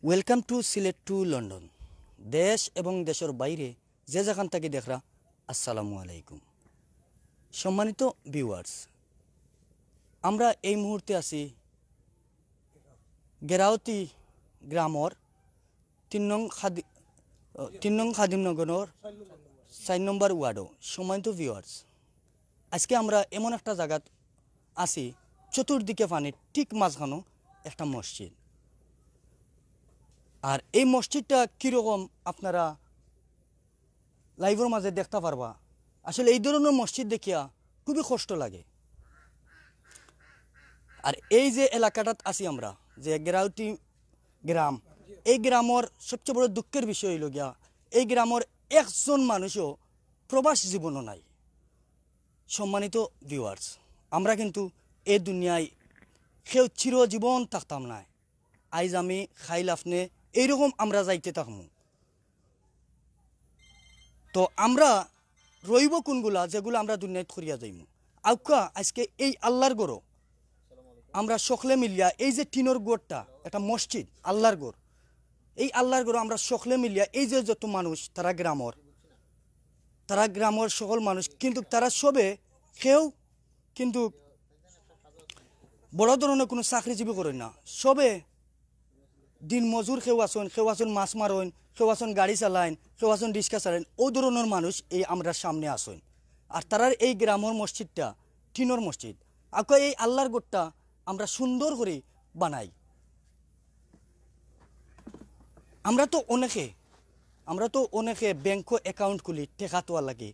Welcome to Sylhet to London. দেশ এবং দেশের বাইরে যে যেখান থেকে দেখরা আসসালামু আলাইকুম। সম্মানিত ভিউয়ার্স, আমরা এই মুহূর্তে আছি গেরাউতি গ্রামর 3 নং খাদিমনগরের 4 নম্বর ওয়ার্ডও। সম্মানিত ভিউয়ার্স, আজকে আমরা এমন একটা জায়গাত আছি, চতুর্দিকে পানির ঠিক মাঝখানো একটা মসজিদ। আর এই মসজিদটা কীরকম আপনারা লাইভের মাঝে দেখতে পারবা। আসলে এই ধরনের মসজিদ দেখিয়া খুবই কষ্ট লাগে। আর এই যে এলাকাটাত আছি আমরা, যে গেরাউতি গ্রাম, এই গ্রামের সবচেয়ে বড় দুঃখের বিষয় হইল গিয়া এই গ্রামের একজন মানুষও প্রবাস জীবনও নাই। সম্মানিত ভিউয়ার্স, আমরা কিন্তু এই দুনিয়ায় কেউ চিরজীবন থাকতাম না। আইজ আমি খাইল আপনি এইরকম আমরা যাইতে থাকবো। তো আমরা রইব কোনগুলা যেগুলো আমরা দুনিয়ায় করিয়া যাইম। আউকা আজকে এই আল্লাহর গড় আমরা সকলে মিলিয়া, এই যে টিনের গড়টা একটা মসজিদ, আল্লাহর গড়, এই আল্লাহর গড় আমরা সকলে মিলিয়া, এই যে যত মানুষ তারা গ্রামের সকল মানুষ, কিন্তু তারা সবে কেউ কিন্তু বড় ধরনের কোনো চাকরিজীবী করেন না। সবে দিন মজুর, কেউ আসন মাছ মারেন, কেউ আসন গাড়ি চালাইন, কেউ আসন রিক্সা চালাইন। ও ধরনের মানুষ এই আমরা সামনে আসেন। আর তারার এই গ্রামের মসজিদটা টিনের মসজিদ। আগে এই আল্লাহর গোটটা আমরা সুন্দর করে বানাই। আমরা তো অনেকে ব্যাংক অ্যাকাউন্ট খুলি টেকা তোয়া লাগে।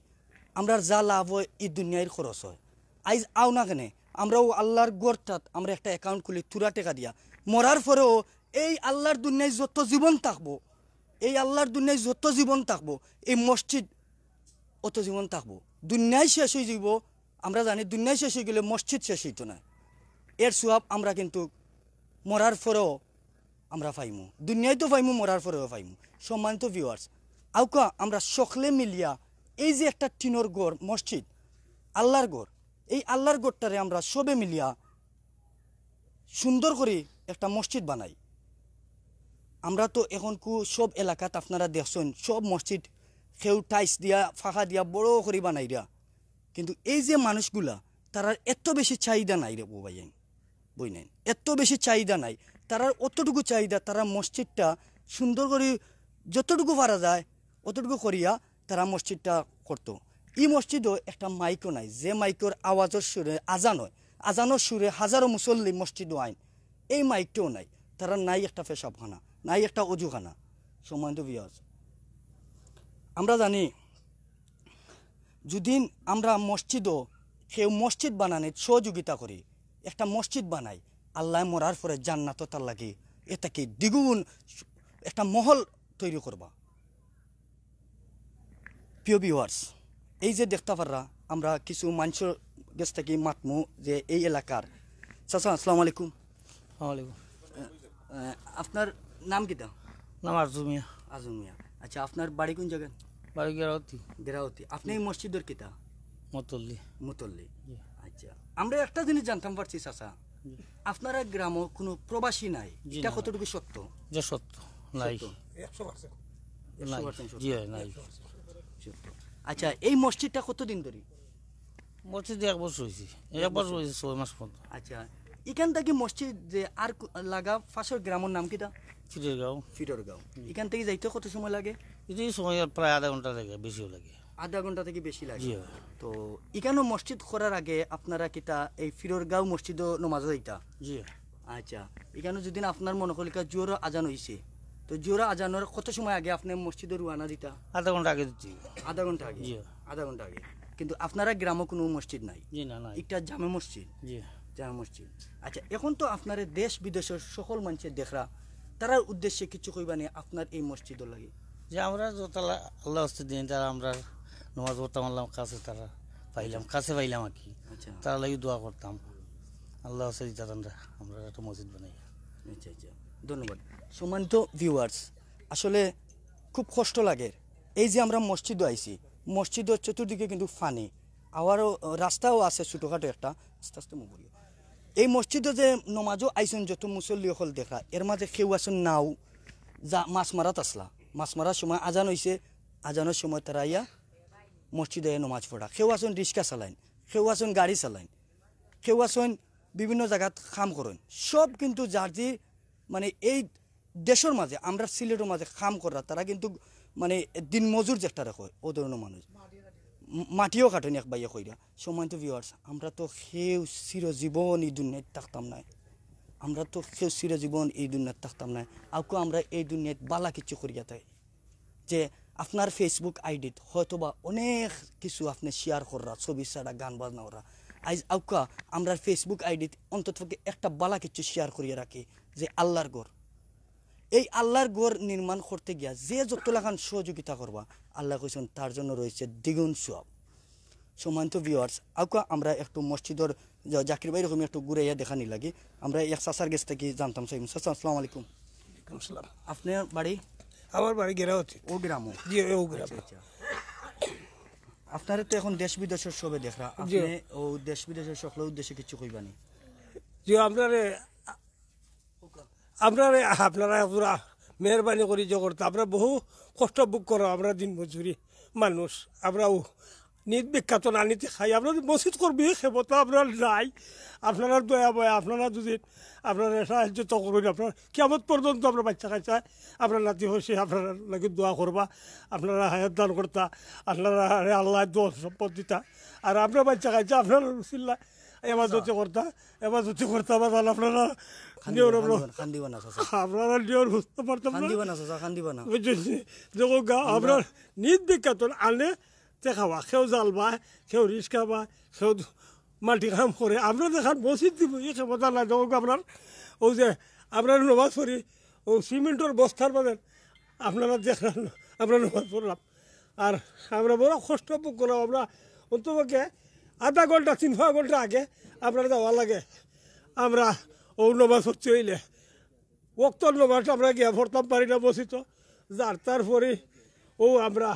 আমরা যা লাভ হয় এই দুনিয়ার খরচ হয়। আইজ আও না কেনে আমরাও আল্লাহর গোড়টাত আমরা একটা অ্যাকাউন্ট খুলি তুরা টেকা দিয়া। মরার পরেও এই আল্লাহর দুনিয়ায় যত জীবন থাকবো, এই মসজিদ অত জীবন থাকবো। দুনিয়ায় শেষ হয়ে যাব, আমরা জানি দুনিয়ায় শেষ হয়ে গেলে মসজিদ শেষ হইতো না। এর সোয়াব আমরা কিন্তু মরার পরেও আমরা পাইমু, দুনিয়ায় তো পাইমু, মরার পরেও পাইমু। সম্মানিত ভিউয়ার্স, আউকা আমরা সকলে মিলিয়া এই যে একটা টিনের গড় মসজিদ, আল্লাহর গড়, এই আল্লাহর গড়টারে আমরা সবে মিলিয়া সুন্দর করে একটা মসজিদ বানাই। আমরা তো এখন সব এলাকাত আপনারা দেখছেন সব মসজিদ কেউ টাইস দিয়া ফাঁকা দিয়া বড় করে বানাই দিয়া। কিন্তু এই যে মানুষগুলা তারার এত বেশি চাহিদা নাই রে বই নাই, এত বেশি চাহিদা নাই। তারার অতটুকু চাহিদা, তারা মসজিদটা সুন্দর করে যতটুকু পারা যায় অতটুকু করিয়া তারা মসজিদটা করতো। এই মসজিদও একটা মাইকও নাই, যে মাইকের আওয়াজের সুরে আজানোর সুরে হাজারো মুসল্লি মসজিদও আইন, এই মাইকটাও নাই। তারা নাই একটা পেশাবখানা, নাই একটা অজুখানা। সম্মানিত ভিউয়ার্স, আমরা জানি যদি আমরা কেউ মসজিদ বানানোর সহযোগিতা করি, একটা মসজিদ বানাই, আল্লাহ মরার পরে জান্নাত তার লাগে এটাকে দ্বিগুণ একটা মহল তৈরি করবা। প্রিয় ভিউয়ার্স, এই যে দেখতে পাররা আমরা কিছু মানুষের কাছ থেকে মাতমু যে এই এলাকার। চাচা আসসালামু আলাইকুম। ওয়ালাইকুম। আপনার নাম কিটা? নাম আরজু মিয়া। আচ্ছা, আপনার বাড়ি কোন জায়গায়? বাড়ি গেরাউতি। আপনি এই মসজিদের কিটা? মুতল্লি। আচ্ছা, আমরা একটা জিনিস জানতাম পারছি চাচা, আপনারা গ্রামে কোনো প্রবাসী নাই, এটা কতটুকু সত্য? যে সত্য নাই, 100% নাই সত্য। আচ্ছা, এই মসজিদটা কতদিন ধরে? মসজিদ 1 বছর হয়েছে, 1 বছর হয়েছে 6 মাস পর্যন্ত। আচ্ছা, এখান থেকে মসজিদ যে আর লাগা পাশের গ্রামের নাম কিটা? ফিররগাঁও। এখান থেকে যাইতে কত সময় লাগে? এই সময় প্রায় আধা ঘন্টা লাগে, বেশিও লাগে। আধা ঘন্টা থেকে বেশি লাগে। তো এখানে মসজিদ করার আগে আপনারা কিটা এই ফিররগাঁও মসজিদও নমাজ যাইতা? জি। আচ্ছা, এখানে যদি আপনার মনে করিকা জোর আজান হয়েছে, তো জোর আজানের কত সময় আগে আপনি মসজিদে রুয়ানা দিতা? আধা ঘন্টা আগে দিচ্ছি। আধা ঘন্টা আগে। কিন্তু আপনারা গ্রামে কোনো মসজিদ নাই? জি না, নাই। একটা জামে মসজিদ। জি, জামে মসজিদ। আচ্ছা, এখন তো আপনার দেশ বিদেশের সকল মানুষের দেখরা, তারার উদ্দেশ্যে কিছু কইবা নেই আপনার এই মসজিদের লাগে? যে আমরা যতলা আল্লাহ হস্তে দিন তারা আমরা নামাজ পড়তাম, আল্লাহ কাছে তারা পাইলাম আর কি। আচ্ছা, তারা লাগি দোয়া করতাম, আল্লাহ হস্তে দিতাম আমরা একটা মসজিদ বানাই। আচ্ছা, ধন্যবাদ। সম্মানিত ভিউয়ার্স, আসলে খুব কষ্ট লাগে। এই যে আমরা মসজিদও আইছি, মসজিদের চতুর্দিকে কিন্তু ফানি, আবারও রাস্তাও আছে ছোটোখাটো একটা, আস্তে আস্তে মুবরিও। এই মসজিদে যে নমাজও আইসেন যত মুসল্লি হল দেখা, এর মাঝে কেউ আছেন নাও, যা মাছ মারাত আসলা মাছ মারার সময় আজান হইছে আজানের সময় তারা ইয়া মসজিদে নমাজ পড়া কেউ আসুন রিক্সা চালাইন কেউ আসুন গাড়ি চালাইন কেউ আসুন বিভিন্ন জায়গাত কাম করেন সব কিন্তু যার যে মানে এই দেশের মাঝে আমরা সিলেটের মাঝে কাম করা তারা কিন্তু মানে দিন মজুর যেটা রাখে ও ধরনের মানুষ মাটিও কাটেন এক বাইয়া কইরা সময় তো ভিউয়ার্স আমরা তো সেও চিরজীবন এই দুনিয়ায় থাকতাম না আমরা তো সেও চিরজীবন এই দুনিয়ায় থাকতাম না আউকে আমরা এই দুনিয়ায় বালা কিছু করিয়া তাই যে আপনার ফেসবুক আইডিত হয়তোবা অনেক কিছু আপনি শেয়ার করা ছবি ছাড়া গান বাজনা করা আজ আউকা আমরা ফেসবুক আইডিত অন্তত একটা বালা কিছু শেয়ার করিয়া রাখি যে আল্লাহর ঘর এই আল্লাহর ঘর নির্মাণ করতে গিয়া যে যত লাগান সহযোগিতা করবা আল্লাহ কইছেন তার জন্য রয়েছে দ্বিগুণ সওয়াব সম্মানিত ভিউয়ার্স আউকা আমরা একটু মসজিদের জাকির ভাই রকম একটু ঘুরাইয়া দেখানি লাগে আমরা এক চাচার গেছ থেকে জানতাম চাই চাচা আসসালামু আলাইকুম আপনার বাড়ি আমার বাড়ি গেরাওতে ও গ্রামও জি ও গ্রাম আপনারা তো এখন দেশ বিদেশের সবে দেখরা আপনি ও দেশ বিদেশের সকলের উদ্দেশ্যে কিছু কইবানি জি আপনারা পুরা মেহরবানি করি যে করতে আমরা বহু কষ্ট বুক করো আমরা দিন মজুরি মানুষ আমরাও নিজ বিখ্যাত না নিতে খাই আমরা মসজিদ করবি ক্ষমতা আপনার নাই আপনারা দয়া বয়া আপনারা যদি আপনারা সাহায্য তো করুন আপনার কেমন পর্যন্ত আমরা বাচ্চা কাচ্চা আপনার নাতি হয়েছে আপনারা লাগে দোয়া করবা আপনারা হায়াত দান করতা আপনারা আল্লাহ দোয়া সম্পদ দিতা আর আপনার বাচ্চা কাচ্চা আপনারা রসিল্লা এবাদতে করতা বা আপনারা খান্দিবা না চাচা আপনারা নিয়র বুঝতে পারতাম না খান্দিবা না চাচা খান্দিবা না বুঝছি দেখো গা আপনার নিজ বিখ্যাত আনে দেখাবা কেউ জাল বা কেউ রিক্সা বা কেউ মাটি কাম করে আমরা দেখান মসজিদ দিব এই ক্ষমতা নাই দেখো আপনার ও যে আপনার নমাজ পড়ি ও সিমেন্টের বস্তার বাজার আপনারা দেখান আমরা নমাজ পড়লাম আর আমরা বড় কষ্ট বুক করলাম আমরা অন্তপক্ষে আধা ঘন্টা 3 ঘন্টা আগে আপনার যাওয়া লাগে আমরা ও নমাজ হচ্ছে হইলে ওক্তর নমাজ আমরা গিয়া পড়তাম পারি না বসিত যার তারপরে ও আমরা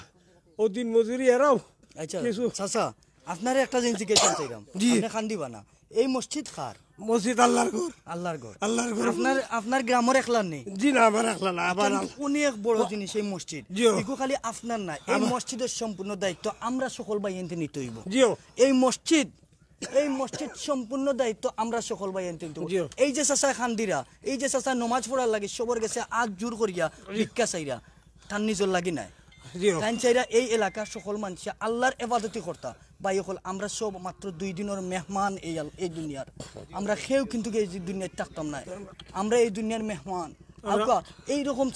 ও দিন মজুরি এরাও আচ্ছা কিছু চাচা আপনার একটা জিনিস জিজ্ঞেস চাইলাম জি। আপনি খান্দিবা না এই মসজিদ খার মসজিদ আল্লাহর ঘর আল্লাহর ঘর আল্লাহর ঘর আপনার গ্রামের একলার নেই জি না আমার একলা না আবার অনেক বড় জিনিস এই মসজিদ জিও। এগুলো খালি আপনার না এই মসজিদের সম্পূর্ণ দায়িত্ব আমরা সকল ভাই এনতে নিতে হইব জিও এই মসজিদ সম্পূর্ণ দায়িত্ব আমরা সকল ভাই এনতে নিতে হইব। জিও। এই যে চাচা খান্দিরা এই যে চাচা নমাজ পড়ার লাগে সবর গেছে আগ জোর করিয়া ভিক্ষা চাইরা তার নিজর লাগি নাই জিও তাই চাইরা এই এলাকার সকল মানুষ আল্লাহর ইবাদতি করতা ভাই হল আমরা সব মাত্র 2 দিনের মেহমান এই দুনিয়ার আমরা কেউ কিন্তু এই দুনিয়ায় থাকতাম না আমরা এই দুনিয়ার মেহমান আউকা এইরকম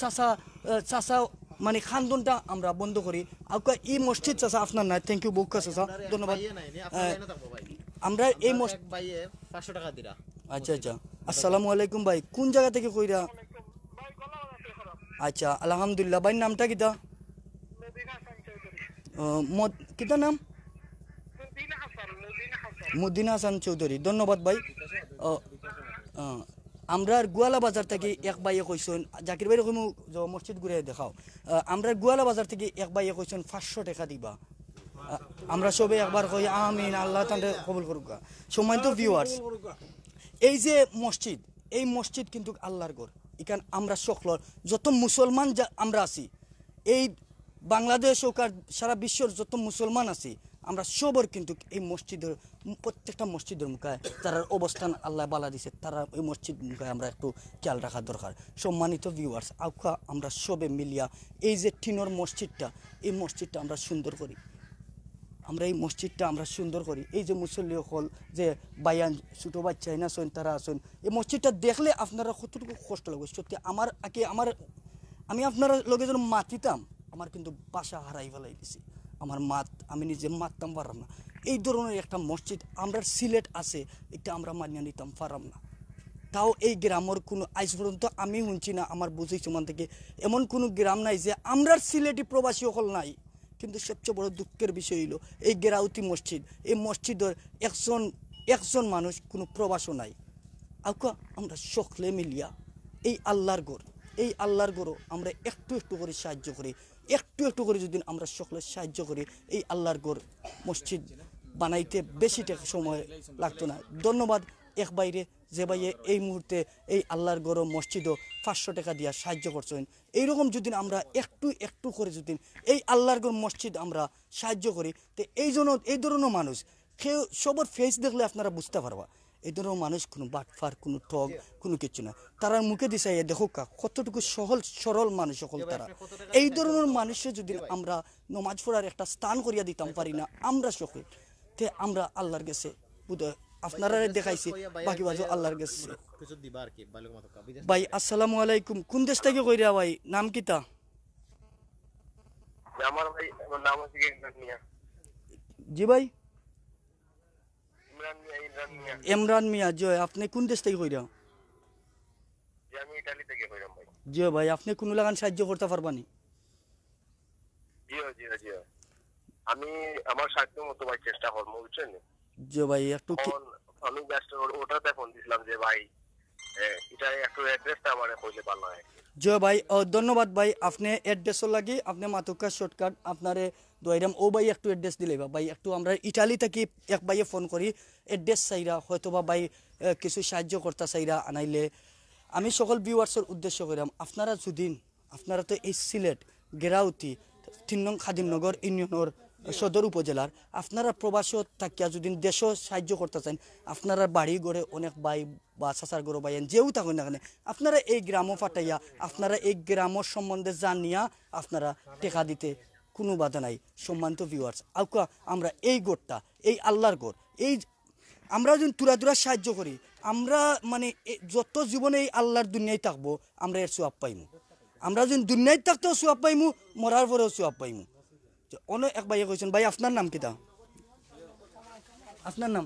চাচা মানে খানদনটা আমরা বন্ধ করি আউকা এই মসজিদ চাচা আপনার নাই থ্যাংক ইউ বহু চাচা ধন্যবাদ আমরা এই মসজিদ 500 টাকা দিরা আচ্ছা আচ্ছা আসসালামু আলাইকুম ভাই কোন জায়গা থেকে কইরা আচ্ছা আলহামদুলিল্লাহ ভাই নামটা কিতা কিতা নাম মুদিন হাসান চৌধুরী ধন্যবাদ ভাই আমরা গোয়ালা বাজার থেকে এক ভাইয়ে কইছেন জাকির ভাই রকম মসজিদ ঘুরে দেখাও আমরা গোয়ালা বাজার থেকে এক ভাইয়ে কইছেন 500 টাকা দিবা আমরা সবে একবার কই আমিন আল্লাহ তাআলা কবুল করুক সম্মানিত ভিউয়ার্স এই যে মসজিদ এই মসজিদ কিন্তু আল্লাহর ঘর এখানে আমরা সকল যত মুসলমান আমরা আছি এই বাংলাদেশ হোক আর সারা বিশ্বের যত মুসলমান আছি আমরা সবর কিন্তু এই মসজিদের প্রত্যেকটা মসজিদের মুখে যারা অবস্থান আল্লাহ বালা দিছে তারা এই মসজিদ মুখে আমরা একটু খেয়াল রাখা দরকার সম্মানিত ভিউয়ার্স আউকা আমরা সবে মিলিয়া এই যে টিনর মসজিদটা এই মসজিদটা আমরা সুন্দর করি আমরা সুন্দর করি এই যে মুসল্লি হল যে বায়ান ছোটো বাচ্চা না শোন তারা আসুন এই মসজিদটা দেখলে আপনারা কতটুকু কষ্ট লাগবে সত্যি আমি আপনারা লগে যেন মাতিতাম আমার কিন্তু বাসা হারাই ফেলাই দিছি আমার আমি নিজে মারতাম পারলাম না এই ধরনের একটা মসজিদ আমরা সিলেট আছে এটা আমরা মানিয়ে নিতাম পারলাম না তাও এই গ্রামের কোনো আজ পর্যন্ত আমি শুনছি না আমার বুঝি সমান থেকে এমন কোনো গ্রাম নাই যে আমরা সিলেটি প্রবাসী হল নাই কিন্তু সবচেয়ে বড় দুঃখের বিষয় হইল এই গেরাউতি মসজিদ এই মসজিদের একজন মানুষ কোনো প্রবাসও নাই আউকা আমরা সকলে মিলিয়া এই আল্লাহর গড় আমরা একটু করে সাহায্য করি একটু করে যদি আমরা সকলে সাহায্য করি এই আল্লাহর গড় মসজিদ বানাইতে বেশি সময় লাগতো না ধন্যবাদ এক বাইরে যে ভাই এই মুহূর্তে এই আল্লাহর গরম মসজিদও 500 টাকা দিয়া সাহায্য করছেন। এইরকম যদি আমরা একটু একটু করে যদি এই আল্লাহর গরম মসজিদ আমরা সাহায্য করি, তো এই ধরনের মানুষ কেউ সবার ফেস দেখলে আপনারা বুঝতে পারবা এই ধরনের মানুষ কোনো বাটফার, কোনো ঠগ, কোনো কিছু না। তারার মুখে দিছে দেখো কতটুকু সহজ সরল মানুষ সকল তারা। এই ধরনের মানুষের যদি আমরা নমাজ পড়ার একটা স্থান করিয়া দিতাম পারি না আমরা সকল, তে আমরা আল্লাহর কাছে আপনারা দেখাইছি বাকি বাজু আল্লাহর কাছে। ভাই আসসালামু আলাইকুম, কোন দেশ থেকে কইরা ভাই, নাম কিতা? আমার ভাই আমার নাম হচ্ছে ইমরান মিয়া। জি ভাই ইমরান মিয়া। ইমরান মিয়া। জয়, আপনি কোন দেশ থেকে কইরা? যে আমি ইতালি থেকে কইরাম ভাই। জি ভাই, আপনি কোন লাগান সাহায্য করতে পারবানি? জিও জিও জিও আমি আমার সাধ্য মতো ভাই চেষ্টা করবো, বুঝছেন? জি ভাই একটু আমি জাস্ট ওটাতে ফোন দিছিলাম যে ভাই এটা একটু অ্যাড্রেসটা আমার কইলে ভালো হয়। জয় ভাই, ধন্যবাদ ভাই। আপনি অ্যাড্রেসও লাগি আপনি মাতুকা শর্টকাট আপনারে দইরাম ও ভাই একটু অ্যাড্রেস দিলে ভাই একটু আমরা ইটালি থেকে এক ভাইয়ে ফোন করি অ্যাড্রেস চাইরা হয়তো বা ভাই কিছু সাহায্য করতে চাইরা আনাইলে আমি সকল ভিউয়ার্সের উদ্দেশ্য করিলাম আপনারা যদি আপনারা তো এই সিলেট গেরাউতি 3 নং খাদিমনগর ইউনিয়নের সদর উপজেলার আপনারা প্রবাসী থাকিয়া যদি দেশও সাহায্য করতে চান, আপনারা বাড়ি গড়ে অনেক ভাই বা চাচার গড়ে ভাই যেও থাকুন না কেন আপনারা এই গ্রামও ফাটাইয়া আপনারা এই গ্রামের সম্বন্ধে জানিয়া আপনারা টেকা দিতে কোনো বাধা নাই। সম্মানিত ভিউয়ার্স, আউকা আমরা এই গোড়টা এই আল্লাহর গোড় এই আমরা যদি তুরা সাহায্য করি আমরা মানে যত জীবনে এই আল্লাহর দুনিয়ায় থাকবো আমরা এর সোয়াব পাইমু। আমরা যদি দুনিয়ায় থাকতেও সোয়াব পাইমু, মরার পরেও সোয়াব পাইমু। অনেক এক ভাইয়া কইছেন ভাই আপনার নাম কিতা? আপনার নাম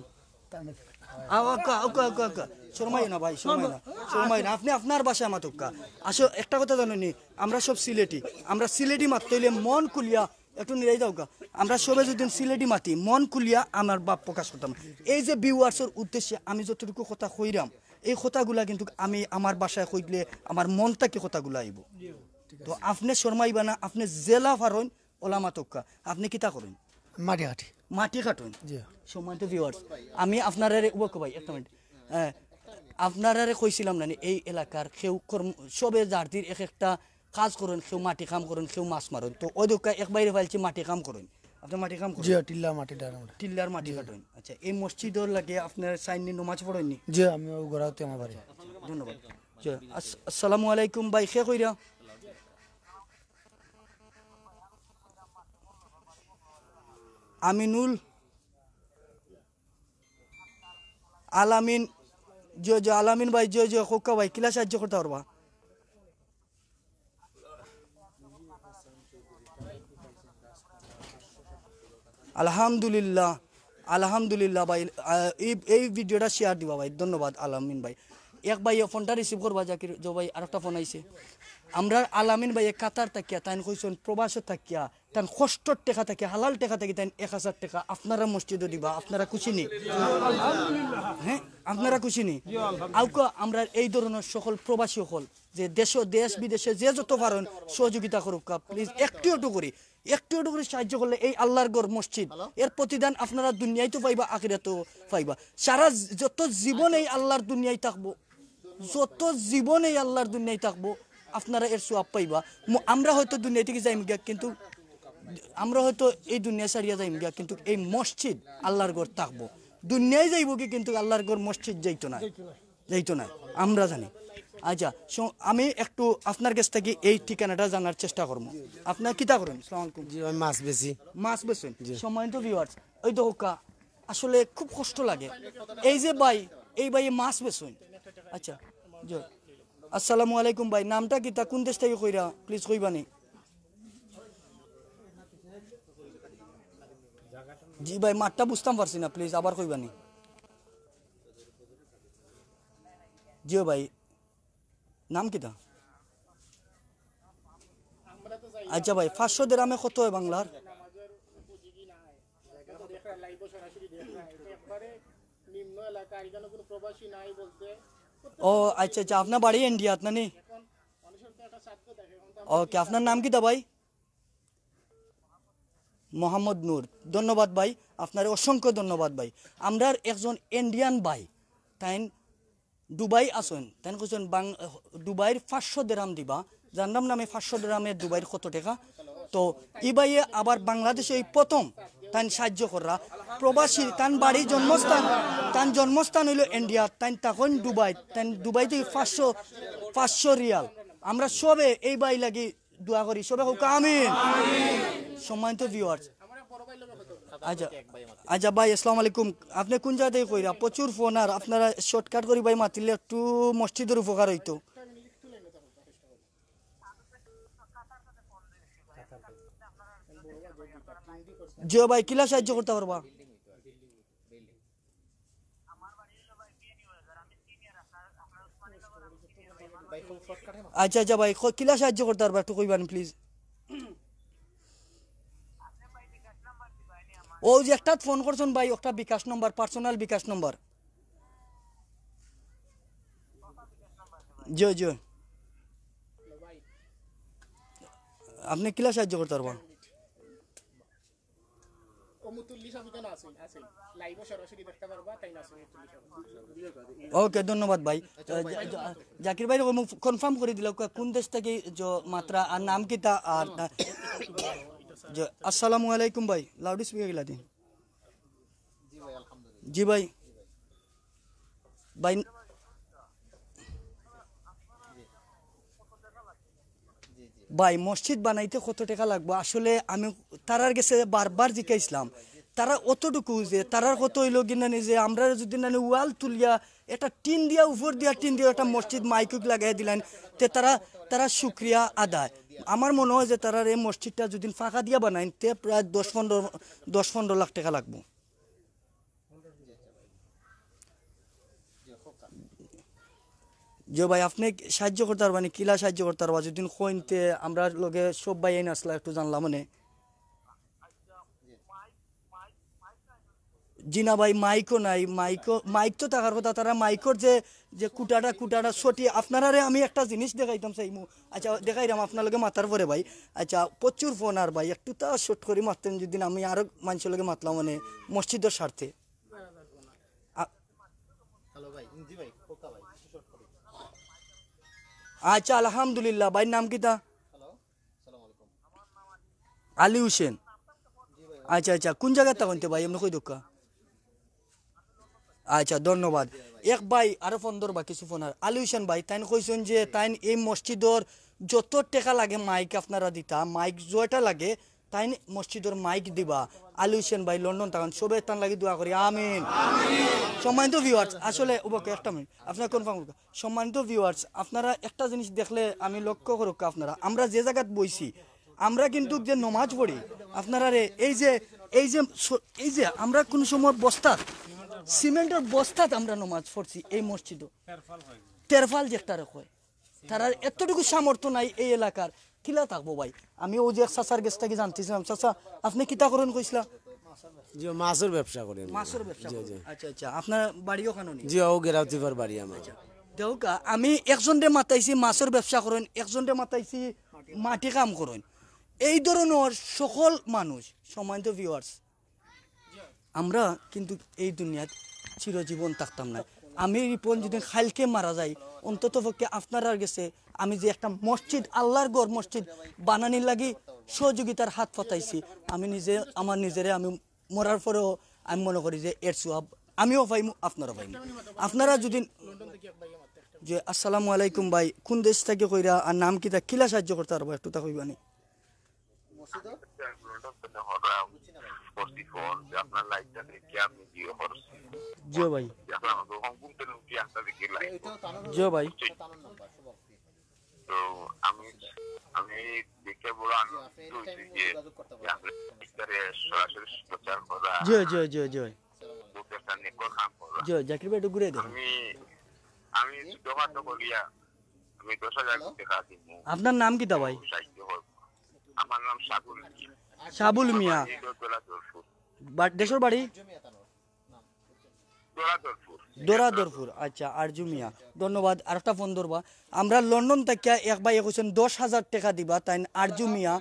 শর্মাই না ভাই, শর্মাই না। আপনি আপনার বাসায় আমার তোকা আসো। একটা কথা জানি আমরা সব সিলেটি, আমরা সিলেটি মারতে হইলে মন খুলিয়া একটু নিরাই যাওকা আমরা সবে যদি সিলেটি মাতি মন খুলিয়া আমার বাপ প্রকাশ করতাম। এই যে ভিউয়ার্সের উদ্দেশ্যে আমি যতটুকু কথা কইরাম এই কথাগুলা কিন্তু আমি আমার বাসায় কইলে আমার মন থেকে কথাগুলো আইব। তো আপনি শর্মাইবা না, আপনি জেলা ফারইন ওলামা তোকা আপনি কিতা করেন? মাটি কাটুন। সম্মানিত ভিউয়ার্স, আমি আপনারা ভাই একটা মিনিট আপনারা কইছিলাম না এই এলাকার কেউ সবে জাতির এক একটা কাজ করেন, কেউ মাটি কাম করেন, কেউ মাছ মারেন। তো ওই দোকা এক বাইরে ফাইলছি মাটি কাম করেন, আপনি মাটি কাম করেন? টিল্লার মাটি কাটুন। আচ্ছা, এই মসজিদর লাগে আপনার সাইনি নমাজ পড়েননি? জি আমি গড়াতে আমার বাড়ি। ধন্যবাদ। আসসালামু আলাইকুম ভাই, খে কইরা? আমিনুল আলামিন। জয় আলামিন ভাই, জয় খোকা ভাই, কিলা সাহায্য করতে পারবা? আলহামদুলিল্লাহ আলহামদুলিল্লাহ ভাই, এই ভিডিওটা শেয়ার দিবা ভাই। ধন্যবাদ আলামিন ভাই। এক ভাই ফোনটা রিসিভ করবা জাকির জো ভাই, আরেকটা ফোন আইছে আমরা আলামিন ভাই কাতার থাকিয়া তাই কইছেন প্রবাসে থাকিয়া তাই কষ্টর টেকা থাকে হালাল টেকা থাকি তাই 1000 টাকা আপনারা মসজিদে দিবা। আপনারা খুশি নি? হ্যাঁ আপনারা খুশি নি? আউকা আমরা এই ধরনের সকল প্রবাসী সকল যে দেশ বিদেশে যে যত পারেন সহযোগিতা করুক প্লিজ, একটু করে সাহায্য করলে এই আল্লাহর ঘর মসজিদ এর প্রতিদান আপনারা দুনিয়ায় তো পাইবা, আখিরাতেও পাইবা। সারা যত জীবন এই আল্লাহর দুনিয়ায় থাকবো, যত জীবন এই আল্লাহর দুনিয়ায় থাকবো আপনারা এর সোয়াব পাইবা। আমরা হয়তো দুনিয়া থেকে যাইম গিয়া, কিন্তু আমরা হয়তো এই দুনিয়া ছাড়িয়া যাইম গিয়া, কিন্তু এই মসজিদ আল্লাহর ঘর থাকবো। দুনিয়ায় যাইব কি কিন্তু আল্লাহর ঘর মসজিদ যাইতো না আমরা জানি। আচ্ছা, আমি একটু আপনার কাছ থেকে এই ঠিকানাটা জানার চেষ্টা করবো। আপনার কিতা করেন? মাছ বেশি মাছ বেছেন। সম্মানিত ভিউয়ার্স, ওই তো আসলে খুব কষ্ট লাগে এই যে ভাই এই ভাই মাছ বেছেন। আচ্ছা, আসসালামু আলাইকুম ভাই, নামটা কিতা, কোন দেশ থেকে কইরা প্লিজ কইবানি? জি ভাই মাঠটা বুঝতাম পারছি না, প্লিজ আবার কইবানি? জি ভাই নাম কিতা? আচ্ছা ভাই 500 দিরহামে কত হয় বাংলার? ও আচ্ছা আপনার বাড়ি ইন্ডিয়া না নি? ওকে, আপনার নাম কিতা ভাই? মোহাম্মদ নূর। ধন্যবাদ ভাই, আপনার অসংখ্য ধন্যবাদ ভাই। আমরা একজন ইন্ডিয়ান ভাই তাই দুবাই আসুন তাই কৈছেন দুবাইর 500 দিরহাম দিবা জানলাম নামে 500 দিরহামে দুবাইর কত টাকা তো ইবাইয়ে আবার বাংলাদেশে এই প্রথম তাই সাহায্য করা প্রবাসী তান বাড়ি জন্মস্থান হইল ইন্ডিয়া তাই তখন দুবাই থেকে 500 রিয়াল আমরা সবে এই বাই লাগি দোয়া করি সবে হোক আমিন সম্মানিত ভিউয়ার্স আচ্ছা আচ্ছা ভাই আসসালামু আলাইকুম আপনি কোন জায়গা থেকে কইরা প্রচুর ফোন আর আপনারা শর্টকাট করি ভাই মাতিলে একটু মসজিদের উপকার হইতো জিও ভাই কিলা সাহায্য করতে পারবা আচ্ছা আচ্ছা ভাই কিলা সাহায্য করতে পারবা একটু কইবান প্লিজ ও যে একটা ফোন করছেন ভাই একটা বিকাশ নম্বর পার্সোনাল বিকাশ নম্বর জি জি আপনি কিলা সাহায্য করতে পারবা ওকে ধন্যবাদ ভাই জাকির ভাই কনফার্ম করে দিল কোন দেশ থেকে মাত্রা আর নাম কিতা আর আসসালামু আলাইকুম ভাই লাউড স্পিকার গিলা দিন জি ভাই ভাই ভাই মসজিদ বানাইতে কত টাকা লাগবে আসলে আমি তারার কাছে বারবার জিজ্ঞাসলাম তারা অতটুকু যে তারার কত হইল কিনা যে আমরা যদি না ওয়াল তুলিয়া একটা টিন দিয়া উপর দিয়া টিন দিয়া একটা মসজিদ মাইকুক লাগাই দিলেন তে তারা শুক্রিয়া আদায় আমার মনে হয় যে তারা এই মসজিদটা যদি ফাঁকা দিয়া বানাইন তে প্রায় 10-15 লাখ টাকা লাগবে যে ভাই আপনি সাহায্য করতে পারবেন কিলা সাহায্য করতে পারবা যদি কইনতে আমরা লগে সব ভাই আইন আসলা একটু জানলাম মানে জি না ভাই মাইকও নাই মাইক তো থাকার কথা তারা মাইকর যে কুটাটা সটি আপনারা আমি একটা জিনিস দেখাইতাম চাইমু আচ্ছা দেখাইলাম আপনার লগে মাতার পরে ভাই আচ্ছা প্রচুর ফোন আর ভাই একটু তা শর্ট করে মারতেন যদি আমি আরো মানুষের লগে মাতলাম মানে মসজিদের স্বার্থে আচ্ছা আলহামদুলিল্লাহ ভাই নাম কিতা আলী হোসেন আচ্ছা আচ্ছা কোন জায়গায় তখনতে ভাই এমনি কই দোকা আচ্ছা ধন্যবাদ এক ভাই আরো ফোন ধরবা কিছু ফোন আর আলী হোসেন ভাই তাই কইছেন যে তাই এই মসজিদর যত টাকা লাগে মাইক আপনারা দিতা মাইক যটা লাগে তাই মসজিদর মাইক দিবা আলী হোসেন ভাই লন্ডন তখন সবে তান লাগি দোয়া করি আমিন সম্মানিত ভিউয়ার্স আসলে ওকে একটা মিনিট আপনারা কনফার্ম করুন সম্মানিত ভিউয়ার্স আপনারা একটা জিনিস দেখলে আমি লক্ষ্য করুক আপনারা আমরা যে জায়গাত বইছি আমরা কিন্তু যে নমাজ পড়ি আপনারা এই যে আমরা কোন সময় বস্তাত সিমেন্টের বস্তাত আমরা নমাজ পড়ছি এই মসজিদও তেরফাল যেটা কয় তারা এতটুকু সামর্থ্য নাই এই এলাকার কিলা থাকবো ভাই আমি ও যে চাচার গেছ থেকে জানতেছিলাম চাচা আপনি কিতা করেন কইছিলা জি মাছের ব্যবসা করেন মাছের ব্যবসা আচ্ছা আচ্ছা আপনার বাড়ি ওখানে জি ও গেরাউতিফার বাড়ি আমার দেউকা আমি একজনরে মাতাইছি মাছের ব্যবসা করেন একজনরে মাতাইছি মাটি কাম করেন এই ধরনের সকল মানুষ সম্মানিত ভিউয়ার্স আমরা কিন্তু এই দুনিয়াত চিরজীবন থাকতাম না আমি রিপন যদি খালকে মারা যাই অন্তত পক্ষে আপনারা গেছে আমি যে একটা মসজিদ আল্লাহর ঘর মসজিদ বানানির লাগি সহযোগিতার হাত পাতাইছি আমি নিজে আমার নিজেরে আমি মরার পরেও আমি মনে করি যে এর সোয়াব আমিও পাইম আপনারা পাইম আপনারা যদি যে আসসালামু আলাইকুম ভাই কোন দেশ থেকে কইরা আর নাম কিতা কিলা সাহায্য করতে পারবো একটু তা কইবানি জিও ভাই জিও ভাই তো আমি দেখে বড় জিও জিও জিও জিও জিও জাকির ভাই একটু ঘুরে দেখুন আমি দোকান করিয়া আমি 10,000 টাকা দিব। আপনার নাম কিতা ভাই? আমার নাম সাবুল মিয়া। দেশের বাড়ি দোরাদরপুর। আচ্ছা আরজু মিয়া, ধন্যবাদ। আর একটা ফোন ধরবা, আমরা লন্ডন থেকে এক ভাই কইছেন 10,000 টাকা দিবা, তাই আরজু মিয়া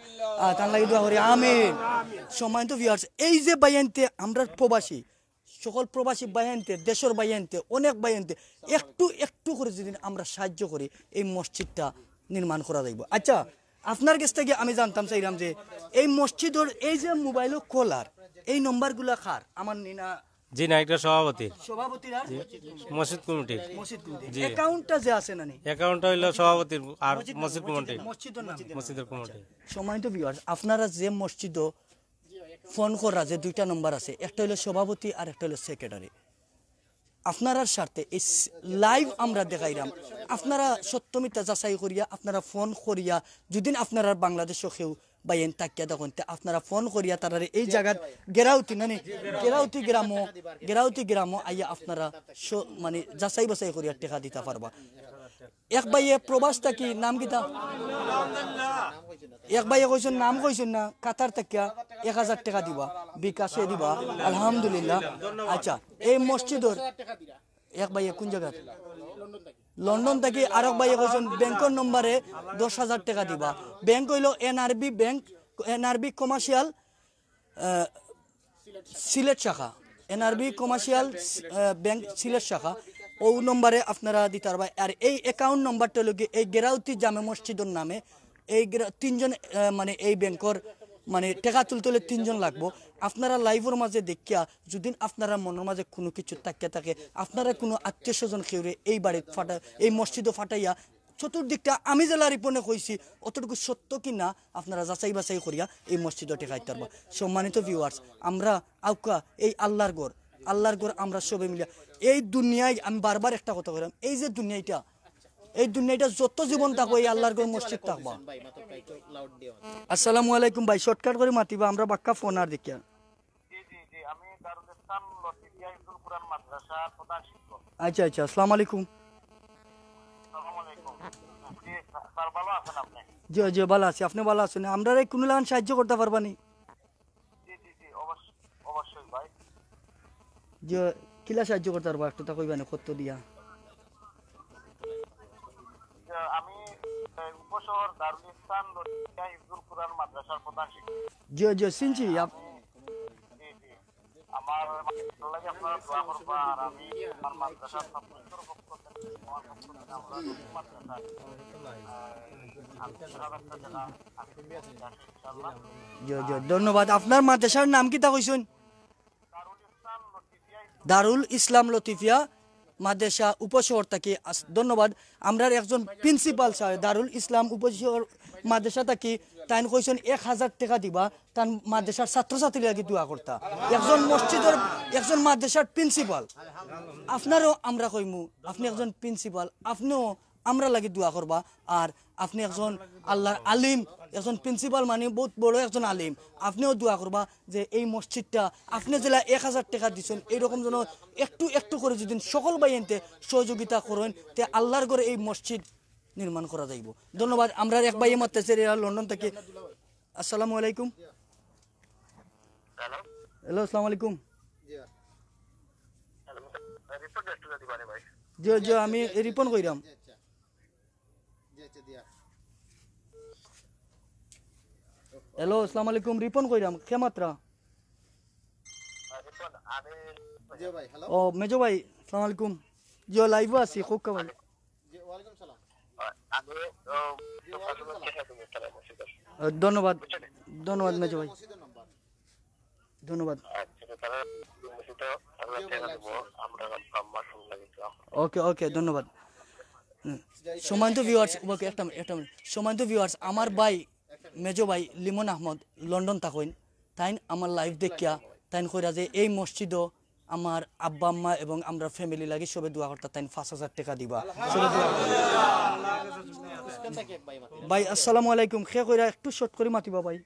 তার লাগি দোয়া করি আমিন। সম্মানিত ভিউয়ার্স, এই যে বাইনতে আমরা প্রবাসী সকল প্রবাসী বাইনতে দেশের বাইনতে অনেক বাইনতে একটু একটু করে যদি আমরা সাহায্য করি এই মসজিদটা নির্মাণ করা যাইব। আচ্ছা আপনার কাছ থেকে আমি জানতাম চাইলাম যে এই মসজিদের এই যে মোবাইল কলার এই নম্বরগুলা খার আমার নিনা জি না একটা সভাপতি সভাপতির আর মসজিদ কমিটির মসজিদ জি। অ্যাকাউন্টটা যে আছে নানি অ্যাকাউন্টটা হইলো সভাপতির আর মসজিদ কমিটি মসজিদের নাম মসজিদের কমিটি। সম্মানিত ভিউয়ার্স আপনারা যে মসজিদ ফোন করা যে দুইটা নম্বর আছে একটা হলো সভাপতি আর একটা হলো সেক্রেটারি আপনার স্বার্থে এই লাইভ আমরা দেখাইলাম আপনারা সত্যমিতা যাচাই করিয়া আপনারা ফোন করিয়া যদি আপনারা বাংলাদেশও কেউ বাইন তাকিয়া দেখুন আপনারা ফোন করিয়া তারা এই জায়গার গেরাউতি নানি গেরাউতি গ্রামও আইয়া আপনারা মানে যাচাই বাছাই করিয়া টেকা দিতে পারবা। এক ভাইয়ে প্রবাস থাকি নাম কিতা এক ভাইয়ে কইছেন নাম কইছেন না কাতার থাকিয়া 1000 টাকা দিবা বিকাশে দিবা আলহামদুলিল্লাহ। আচ্ছা এই মসজিদর এক ভাইয়ে কোন জায়গা লন্ডন থেকে আরেক ভাইয়ে কইছেন ব্যাংকের নম্বরে 10,000 টাকা দিবা। ব্যাংক হইলো NRB bank NRB commercial Sylhet শাখা এনআরবি কমার্শিয়াল ব্যাংক সিলেট শাখা ও নম্বরে আপনারা দিতে পারবা। আর এই অ্যাকাউন্ট নম্বরটা হলো এই গেরাউতি জামে মসজিদের নামে এই তিনজন মানে এই ব্যাংকর মানে টাকা তুলতে হলে 3 জন লাগবো। আপনারা লাইভের মাঝে দেখিয়া যদি আপনারা মনের মাঝে কোনো কিছু তাকিয়া থাকে আপনারা কোনো আত্মীয় স্বজন খেউরে এই বাড়িতে ফাটা এই মসজিদও ফাটাইয়া চতুর্দিকটা আমি জেলা রিপনে কইছি অতটুকু সত্য কি না আপনারা যাচাই বাছাই করিয়া এই মসজিদও টেকাইতে পারবা। সম্মানিত ভিউয়ার্স আমরা আউকা এই আল্লাহর ঘর আমরা সবাই মিলিয়া এই দুনিয়ায় আমি বারবার একটা কথা কইলাম এই যে দুনিয়াটা যত জীবন থাকবো এই আল্লাহর ঘর মসজিদ থাকবা। আসসালামু আলাইকুম ভাই শর্টকাট করে মাতিবা আমরা বাক্কা ফোন আর দেখিয়া। আমি দারুল ইসলাম লতিফিয়া ইবনুল কুরআন মাদ্রাসার প্রধান শিক্ষক। আচ্ছা আসসালামু আলাইকুম। আসসালামু আলাইকুম। জি স্যার ভালো আছেন আপনি? জি ভালো আছি আপনি ভালো আছেন আমরা এই কোনো লাগান সাহায্য করতে পারবানি? জি অবশ্যই ভাই। জি কিলা সাহায্য করতে পারবা একটু তা কইবানি কত দিয়া? আমি উপশহর দারুল ইসলাম লতিফিয়া ইবনুল কুরআন মাদ্রাসার প্রধান শিক্ষক। জি চিনছি জি আমার লাগে আপনারা দোয়া করবা আর আমি আমার মাদ্রাসার ছাত্রদের পক্ষ থেকে আমার পক্ষ থেকে আমরা মাদ্রাসা জি ধন্যবাদ। আপনার মাদ্রাসার নাম কি তা কইছেন? দারুল ইসলাম লতিফিয়া মাদ্রাসা উপশহর থেকে ধন্যবাদ। আমরা একজন প্রিন্সিপাল সাহেব দারুল ইসলাম উপশহর মাদ্রাসা থেকে তাই কইছেন 1000 টাকা দিবা তার মাদ্রাসার ছাত্রছাত্রী লাগি দোয়া করতা একজন মাদ্রাসার প্রিন্সিপাল আপনারও আমরা কইমু আপনি একজন প্রিন্সিপাল আপনিও আমরা লাগি দোয়া করবা। আর আপনি একজন আল্লাহর আলিম একজন প্রিন্সিপাল মানে বহুত বড় একজন আলিম আপনিও দোয়া করবা যে এই মসজিদটা আপনি যেটা 1000 টাকা দিচ্ছেন এইরকম যেন একটু একটু করে যদি সকল বাইনতে সহযোগিতা করেন তে আল্লাহর ঘরে এই মসজিদ নির্মাণ করা যাইব। ধন্যবাদ। আমরা এক ভাইয়ে মারতেছে লন্ডন থেকে। আসসালামু আলাইকুম। হ্যালো আসসালামু আলাইকুম। জি আমি রিপন কইরাম। হ্যালো আসসালামু আলাইকুম রিপন কইরাম কে মাত্রা? ও মেজো ভাই আসসালামু আলাইকুম। জি লাইভ আছি খুব ভাই। ধন্যবাদ মেজো ভাই ধন্যবাদ। ওকে ধন্যবাদ। সম্মানিত ভিউয়ার্স আমার ভাই মেজো ভাই লিমন আহমদ লন্ডন থাকেন তাই আমার লাইভ দেখিয়া তাই কইরা যে এই মসজিদও আমার আব্বা আম্মা এবং আমরা ফ্যামিলি লাগি সবে দোয়া করতে তাই 5000 টাকা দিবা সবে দোয়া ভাই। আসসালামু আলাইকুম খে কইরা একটু শর্ট করে মাতিবা ভাই।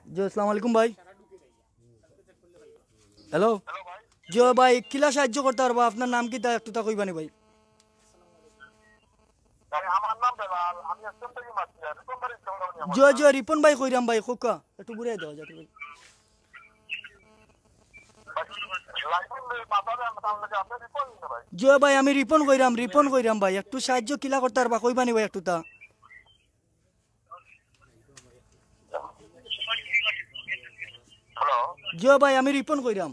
জি আসসালামু আলাইকুম ভাই। হ্যালো জি ভাই কিলা সাহায্য করতে পারবা আপনার নাম কি তা একটু তা কইবানি ভাই? আমার নাম বেলাল আমি আসলে থেকে মাত্র জি রিপন ভাই কইরাম ভাই খোকা একটু ঘুরে দাও যাতে ভাই। জি ভাই আমি রিপন কইরাম ভাই একটু সাহায্য কিলা করতে পারবা কইবানি ভাই একটু তা? জিও ভাই আমি রিপন কইরাম।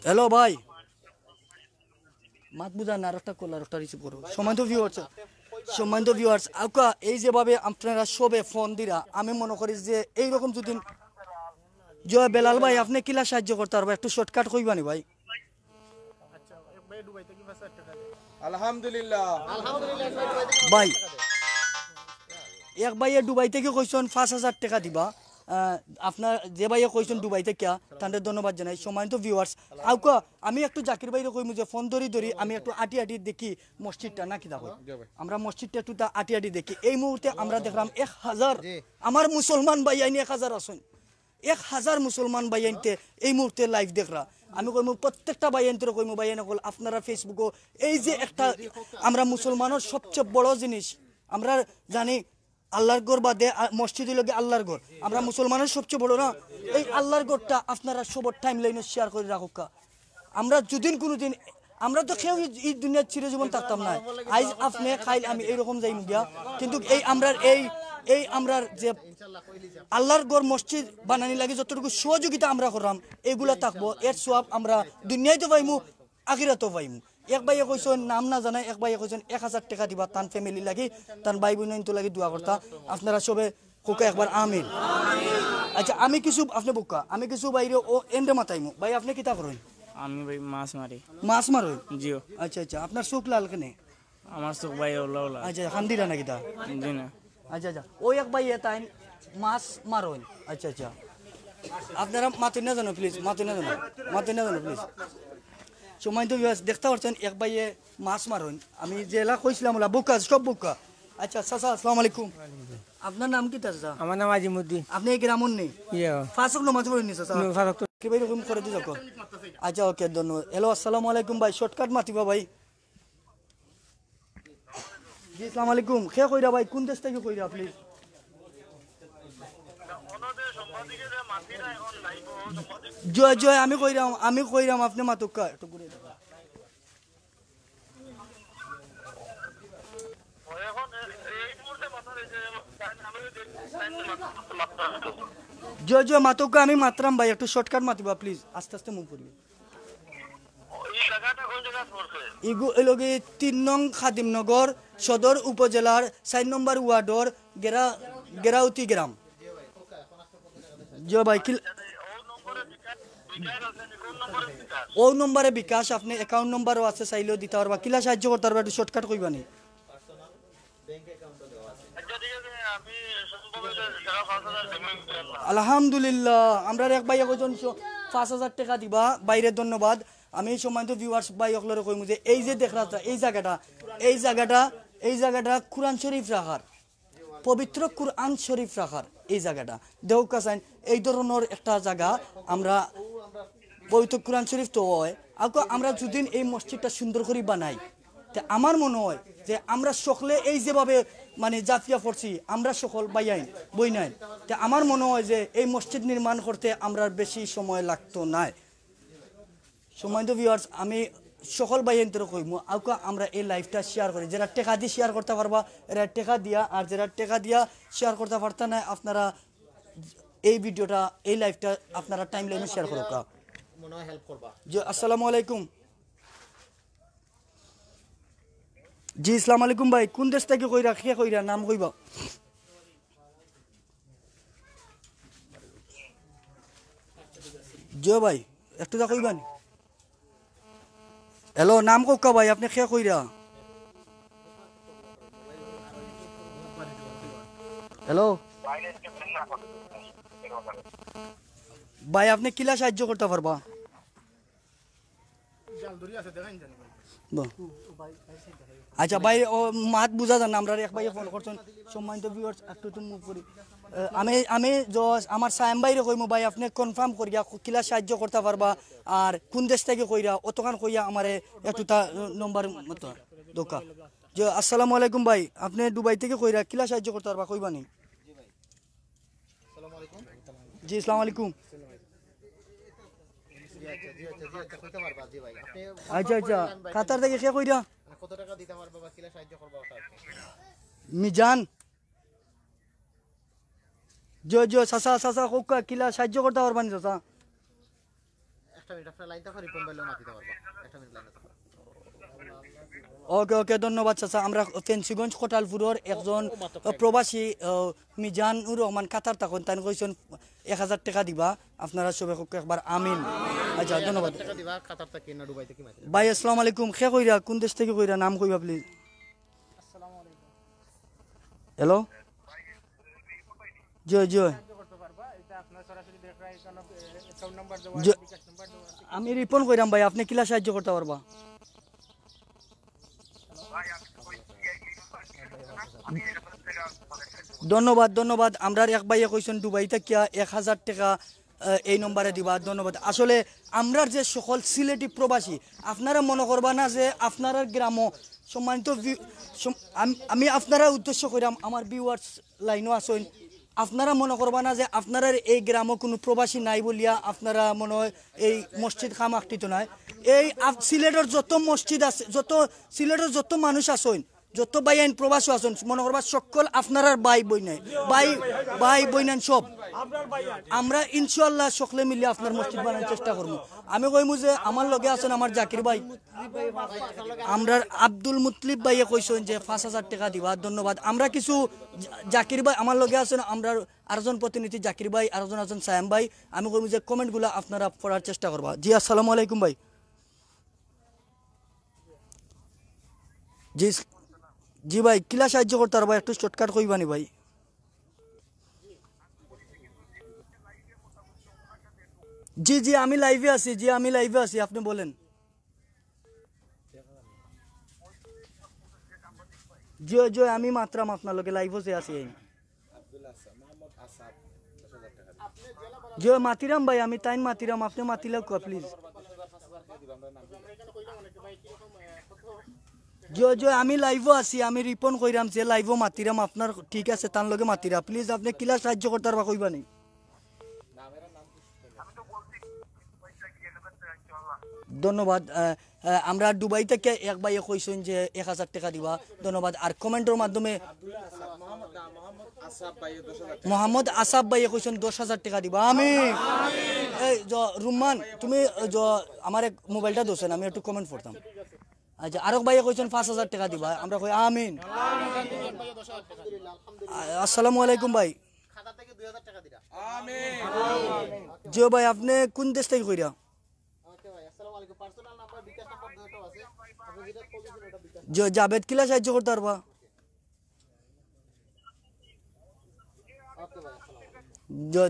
হ্যালো ভাই, মাত বুঝান আর একটা কল আর একটা রিসিভ করো। সম্মানিত ভিউয়ার্স আউকা এই যেভাবে আপনারা সবে ফোন দিরা, আমি মনে করি যে এইরকম যদি জয় বেলাল ভাই আপনি কিলা সাহায্য করতে পারবো, একটু শর্টকাট কইবানি ভাই। আলহামদুলিল্লাহ ভাই এক ভাইয়ে দুবাই থেকে কইছেন 5,000 টাকা দিবা। আপনার যে ভাইয়ে কইছেন দুবাই থেকে, তাদের ধন্যবাদ জানাই। সম্মানিত ভিউয়ার্স আউকা আমি একটু জাকির ভাইরে কইমু যে ফোন ধরি আমি একটু আটি দেখি মসজিদটা নাকি দেখো, আমরা মসজিদটা একটু আটি দেখি। এই মুহূর্তে আমরা দেখলাম 1,000 আমার মুসলমান ভাই আইনি 1,000 আছেন, 1,000 মুসলমান ভাই আইনতে এই মুহূর্তে লাইভ দেখরা। আমি কইমু প্রত্যেকটা ভাই আইনতে কইমু ভাই আইন কল আপনারা ফেসবুকও এই যে একটা আমরা মুসলমানের সবচেয়ে বড় জিনিস আমরা জানি আল্লাহর ঘর বাদে মসজিদ লগে আল্লাহর ঘর, আমরা মুসলমানের সবচেয়ে বড় না, এই আল্লাহর ঘরটা আপনারা সবার টাইম লাইনে শেয়ার করে রাখুক। আমরা যদি কোনোদিন আমরা তো কেউ এই দুনিয়ার চিরজীবন থাকতাম না, আজ আপনি খাইল আমি এইরকম যাইম গিয়া, কিন্তু এই আমরার যে আল্লাহর ঘর মসজিদ বানানি লাগে যতটুকু সহযোগিতা আমরা করলাম এগুলা থাকবো, এর সব আমরা দুনিয়ায় তো পাইমু আখিরাতেও পাইমু। এক ভাইয়ে কইছেন নাম না জানাই, এক ভাইয়ে কইছেন 1,000 টাকা দিবা তান ফ্যামিলি লাগি, তান ভাই বোন তো লাগি দোয়া করতা। আপনারা সবে কোকা একবার আমিন। আচ্ছা আমি কিছু আপনি বুকা আমি কিছু বাইরে ও এন্ডে মাতাইমু। ভাই আপনি কিতা করেন? আমি ভাই মাছ মারি। মাছ মারোই? জিও। আচ্ছা আচ্ছা আপনার চোখ লাল কেনে? আমার চোখ ভাই ওলা ওলা। আচ্ছা খান্দিরা নাকি তা? জি না। আচ্ছা আচ্ছা ওই এক ভাই তাই মাছ মারোই। আচ্ছা আচ্ছা আপনারা মাতুন না জানো প্লিজ, মাতুন না জানো প্লিজ। সম্মানিত ভিউয়ার্স দেখতে পাচ্ছেন এক ভাইয়ে মাছ মারোই, আমি জেলা কইছিলাম ওলা বুকা সব বুকা। আচ্ছা চাচা আসসালামু আলাইকুম, আপনার নাম কি চাচা? আমার নাম আজিমুদ্দিন। আপনি এই গ্রামন নেই? ফাঁসক নামাজ পড়েনি চাচা? কি ভাই রকম করে দিছো? আচ্ছা ওকে ধন্যবাদ। হ্যালো আসসালামু আলাইকুম ভাই, শর্টকাট মাতিবা ভাই। জি আসসালামু আলাইকুম, কে কইরা ভাই, কোন দেশ থেকে কইরা প্লিজ? জয় জয় আমি কইরাম আপনি মাতুকা একটু ঘুরে জয় জয় মাতুকা আমি মাত্রাম ভাই, একটু শর্টকাট মাতিবা প্লিজ, আস্তে আস্তে মুভ করবি। এগুলো 3 নং খাদিমনগর সদর উপজেলার 4 নম্বর ওয়ার্ডর গেরাউতি গ্রাম। জয় ভাই ও নম্বরে বিকাশ, আপনি অ্যাকাউন্ট নম্বরও আছে চাইলেও দিতে পারবা, কিলা সাহায্য করতে পারবা একটু শর্টকাট কইবানি। আলহামদুলিল্লাহ আমরা এক ভাই একজন 5,000 টাকা দিবা বাইরে, ধন্যবাদ। আমি সম্মানিত ভিউয়ার্স ভাই সকলের কইমু যে এই যে দেখরা এই জায়গাটা কুরআন শরীফ রাখার, পবিত্র কুরআন শরীফ রাখার এই জায়গাটা দেউকা চাইন এই ধরনের একটা জায়গা আমরা পবিত্র কুরআন শরীফ তো হয়। আমরা যদি এই মসজিদটা সুন্দর করে বানাই, তা আমার মনে হয় যে আমরা সকলে এই যেভাবে মানে জাফিয়া পড়ছি আমরা সকল বাইয়াইন বই নাই, তা আমার মনে হয় যে এই মসজিদ নির্মাণ করতে আমরা বেশি সময় লাগতো না। সম্মানিত ভিউয়ার্স আমি সকল বাইয়াইনদের কইমু আমরা এই লাইভটা শেয়ার করি, যারা টাকা দিয়ে শেয়ার করতে পারবা এরা টাকা দিয়া, আর যারা টাকা দিয়া শেয়ার করতে পারতা না আপনারা এই ভিডিওটা এই লাইভটা আপনারা টাইম লাইনে শেয়ার করুক। জি আসসালামু আলাইকুম। জি আসসালামু আলাইকুম ভাই, কোন দেশ থেকে কইরা কে কইরা নাম কইবা? জিও ভাই একটু যা কইবানি। হ্যালো নাম কোকা ভাই, আপনি কে কইরা? হ্যালো ভাই আপনি কিলা সাহায্য করতে পারবা? আচ্ছা ভাই ও মাত বুঝা যান, আমরা এক ভাইয়ে ফোন করছেন। সম্মানিত ভিউয়ার্স একটু তো মুভ করি। আমি আমার সায়েম ভাইরে কইমু ভাই আপনি কনফার্ম করিয়া কিলা সাহায্য করতে পারবা আর কোন দেশ থেকে কইরা অতখান কইয়া আমারে একটু তা নম্বর মতো দোকা। যে আসসালামু আলাইকুম ভাই, আপনি দুবাই থেকে কইরা কিলা সাহায্য করতে পারবা কইবানি? জি আসসালামু আলাইকুম। আচ্ছা আচ্ছা কাতার থেকে কে কইরা কত টাকা দিতে পারবা বা কিলা সাহায্য করবা ওটা মিজান জয় জয় চাচা চাচা কোক কিলা সাহায্য করতে পারবানি চাচা ওকে ওকে ধন্যবাদ চাচা আমরা ফেন্সিগঞ্জ কোটালপুরের একজন প্রবাসী মিজানুর রহমান কাতার তখন তাই কইছেন 1000 টাকা দিবা আপনারা সবাই একবার আমিন আচ্ছা ধন্যবাদ ভাই আসসালামু আলাইকুম খে কইরা কোন দেশ থেকে কইরা নাম কইবা প্লিজ হ্যালো জয় জয় আমি রিপন কইরাম ভাই আপনি কিলা সাহায্য করতে পারবা ধন্যবাদ ধন্যবাদ আমরা এক ভাইয়া কইছেন দুবাই থেকে 1000 টাকা এই নম্বরে দিবা ধন্যবাদ আসলে আমরা যে সকল সিলেটি প্রবাসী আপনারা মনে করবা না যে আপনারা গ্রাম সম্মানিত আমি আপনারা উদ্দেশ্য করিলাম আমার ভিউয়ার্স লাইনও আছেন আপনারা মনে করবা না যে আপনারা এই গ্রামে কোনো প্রবাসী নাই বলিয়া আপনারা মনে হয় এই মসজিদ খাম আকৃত নাই এই সিলেটের যত মসজিদ আছে যত সিলেটের যত মানুষ আছেন যত ভাই আইন প্রবাসী আছেন মনে করবা সকল আপনার ভাই বইনাই ভাই বইনান সব আমরা ইনশাআল্লাহ সকলে মিলে আপনার মসজিদ বানানোর চেষ্টা করব আমি কইমু যে আমার লগে আছেন আমার জাকির ভাই আমরা আব্দুল মুতলিব ভাইয়ে কইছেন যে 5000 টাকা দিবা ধন্যবাদ আমরা কিছু জাকির ভাই আমার লগে আছেন আমরা আরেকজন প্রতিনিধি জাকির ভাই আরেকজন আছেন সায়াম ভাই আমি কইমু যে কমেন্টগুলো আপনারা পড়ার চেষ্টা করবা জি আসসালামু আলাইকুম ভাই জি জি ভাই কিলা সাহায্য করতে পারবা একটু শর্টকাট কইবানি ভাই জি জি আমি লাইভে আছি আপনি বলেন জয় জয় আমি মাত্রাম আপনার লোকে লাইভে আছি জয় মাতিরাম ভাই আমি তাইন মাতিরাম আপনি মাতিলে প্লিজ জয় জয় আমি লাইভও আছি আমি রিপন কইরাম যে লাইভও মাতিরাম আপনার ঠিক আছে তার লগে মাতিরা প্লিজ আপনি কিলা সাহায্য করতে পারবা কইবা নি ধন্যবাদ আমরা দুবাই থেকে এক ভাইয়ে কইছেন যে 1000 টাকা দিবা ধন্যবাদ আর কমেন্টের মাধ্যমে মোহাম্মদ আসাব ভাইয়ে কইছেন 10000 টাকা দিবা আমি এই রুমান তুমি আমার এক মোবাইলটা দোছেন আমি একটু কমেন্ট পড়তাম আচ্ছা আরক ভাইয়ে কইছেন 5000 টাকা দিবা আমরা কই আমিন আসসালামু আলাইকুম ভাই খাতা থেকে 2000 টাকা দিরা আমিন জি ভাই আপনি কোন দেশ থেকে কইরা ওকে ভাই আসসালামু আলাইকুম পার্সোনাল নাম্বার বিকাশ নাম্বার দুটো আছে আপনি যেটা কইছেন ওটা বিকাশ জাবেদ কিলা সাহায্য করতে পারবা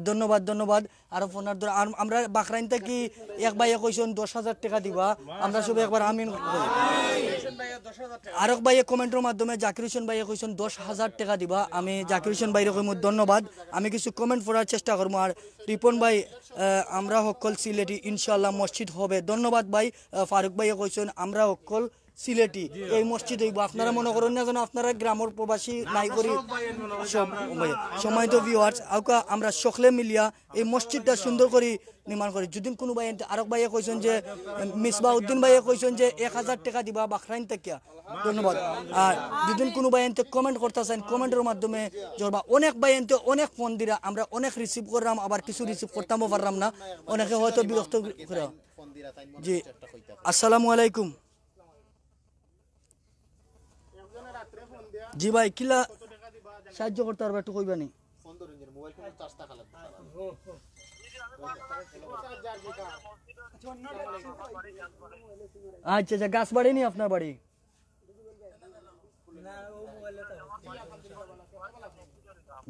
ধন্যবাদ ধন্যবাদ আর ফোনার আমরা বাকরাইন থেকে এক ভাইয়া কইছেন 10000 টাকা দিবা আমরা সবাই একবার আমিন আরেক ভাইয়া কমেন্টের মাধ্যমে জাকির হোসেন ভাইয়া কইছেন 10000 টাকা দিবা আমি জাকির হোসেন ভাইয়ের কইমু ধন্যবাদ আমি কিছু কমেন্ট পড়ার চেষ্টা করব আর রিপন ভাই আমরা সকল সিলেটি ইনশাআল্লাহ মসজিদ হবে ধন্যবাদ ভাই ফারুক ভাইয়া কইছেন আমরা সকল সিলেটি এই মসজিদ হইব আপনারা মনে করেন না যেন আপনারা গ্রামের প্রবাসী নাই করি সব সময় তো ভিউয়ার্স আমরা সকলে মিলিয়া এই মসজিদটা সুন্দর করে নির্মাণ করি যদি কোনো ভাই আরেক ভাইয়ে কইছেন যে মিসবাহ উদ্দিন ভাইয়ে কইছেন যে 1000 টাকা দিবা বাখরাইন থেকে ধন্যবাদ আর যদি কোনো ভাই কমেন্ট করতেছেন কমেন্টের মাধ্যমে জলবা অনেক ভাই অনেক ফোন দিরা আমরা অনেক রিসিভ করলাম আবার কিছু রিসিভ করতামও পারলাম না অনেকে হয়তো বিরক্ত করে জি আসসালামু আলাইকুম জি ভাই কিলা সাহায্য করতে পারবা একটু কইবা নি আচ্ছা আচ্ছা গাছ বাড়ি নি আপনার বাড়ি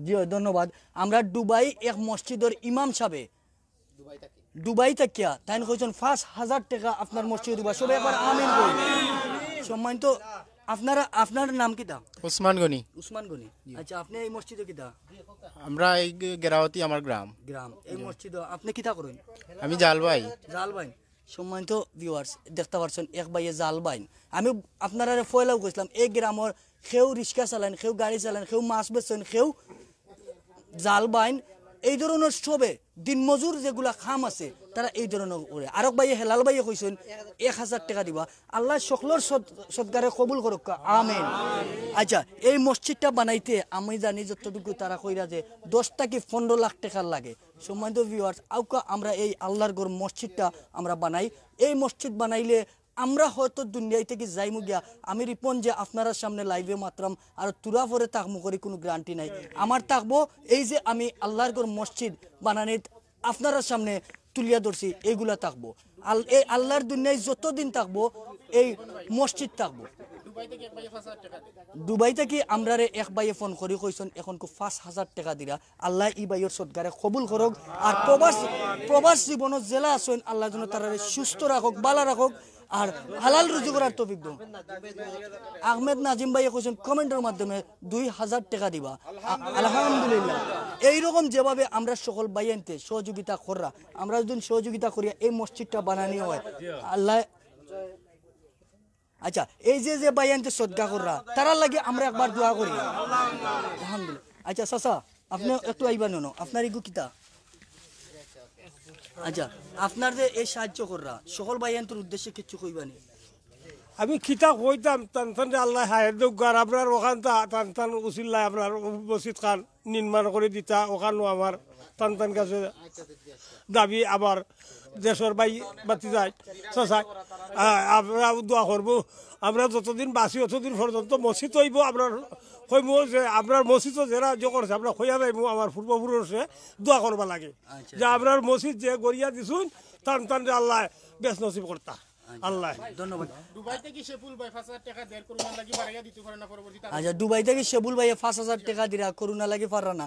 জি ধন্যবাদ আমরা দুবাই এক মসজিদের ইমাম সাহেব দুবাই থেকে তাই কইছেন 5000 টাকা আপনার মসজিদ দিবা সবাই একবার আমিন কই সম্মানিত আপনার নাম কিটা উসমান গনি আচ্ছা আপনি এই মসজিদে কিটা আমরা এই গেরাওয়াতি আমার গ্রাম এই মসজিদে আপনি কিটা করেন আমি জাল ভাই সম্মানিত ভিউয়ার্স দেখতে পাচ্ছেন এক ভাইয়ে জাল বাইন আমি আপনারা ফয়লাও কইছিলাম এই গ্রামের কেউ রিক্সা চালান কেউ গাড়ি চালান কেউ মাছ বেচেন কেউ জাল বাইন এই ধরনের সবে দিনমজুর যেগুলা খাম আছে তারা এই ধরনের করে আরক ভাইয়ে হেলাল ভাইয়ে কইছেন 1000 টাকা দিবা আল্লাহ সকলের সদকারে কবুল করুক আমিন। আচ্ছা এই মসজিদটা বানাইতে আমি জানি যতটুকু তারা কইরা যে 10 থেকে 15 লাখ টাকা লাগে। সম্মানিত ভিউয়ার্স আউকা আমরা এই আল্লাহর ঘর মসজিদটা আমরা বানাই। এই মসজিদ বানাইলে আমরা হয়তো দুনিয়ায় থেকে যাইমু গিয়া আমি রিপন যে আপনারা সামনে লাইভে মাত্রাম আর তুরা পরে তাকমু করে কোনো গ্যারান্টি নাই। আমার থাকবো এই যে আমি আল্লাহর ঘর মসজিদ বানানিত আপনারা সামনে তুলিয়া ধরছি এইগুলা থাকবো। এই আল্লাহর দুনিয়ায় যতদিন থাকবো এই মসজিদ থাকবো। দুবাই থেকে আমরা এক ভাইয়ে ফোন করি কইছেন এখন 5000 টাকা দিরা আল্লাহ ই ভাইয়ের সদকারে কবুল করুক আর প্রবাস জীবনত জেলা আছেন আল্লাহ যেন তারা সুস্থ রাখুক বালা রাখুক আর হালাল রুজি করার তৌফিক দাও। আহমেদ নাজিম ভাইয়ে কইছেন কমেন্টের মাধ্যমে 2000 টাকা দিবা। আলহামদুলিল্লাহ এইরকম যেভাবে আমরা সকল ভাইয়ানতে সহযোগিতা কররা আমরা যদি সহযোগিতা করি এই মসজিদটা বানানি হয় আল্লাহ। আচ্ছা এই যে ভাইয়ানতে সদকা কররা তারা লাগে আমরা একবার দোয়া করি আলহামদুলিল্লাহ। আচ্ছা চাচা আপনি একটু আইবা নো আপনার ইগু কিতা আচ্ছা আপনার যে এই সাহায্য কররা সকল ভাইয়ানদের উদ্দেশ্যে কিছু কইবানি? আমি খিতা কইতাম টান আল্লাহ হায়াত দেখ আর আপনার ওখান টান উচিল্লায় আপনার মসজিদ খান নির্মাণ করে দিতা ওখানেও আমার টান কাছে দাবি আবার দেশের বাই বাতি যায় চাচাই আমরা দোয়া করবো আমরা যতদিন বাঁচি ততদিন পর্যন্ত মসজিদ হইব আপনার কইব যে আপনার মসজিদও যারা যে করছে আমরা খইয়া যাইব আমার পূর্বপুরুষে দোয়া করবা লাগে যে আপনার মসজিদ যে গড়িয়া দিছুন টান যে আল্লাহ বেশ নসিব করতা আল্লাহ। ধন্যবাদ। দুবাই থেকে শেপুল ভাই 5000 টাকা দেড় করোনা লাগি বাড়াইয়া দিতে পারে না পরবর্তীতে। আচ্ছা দুবাই থেকে শেবুল ভাই 5000 টাকা দিরা করোনা লাগি পারা না।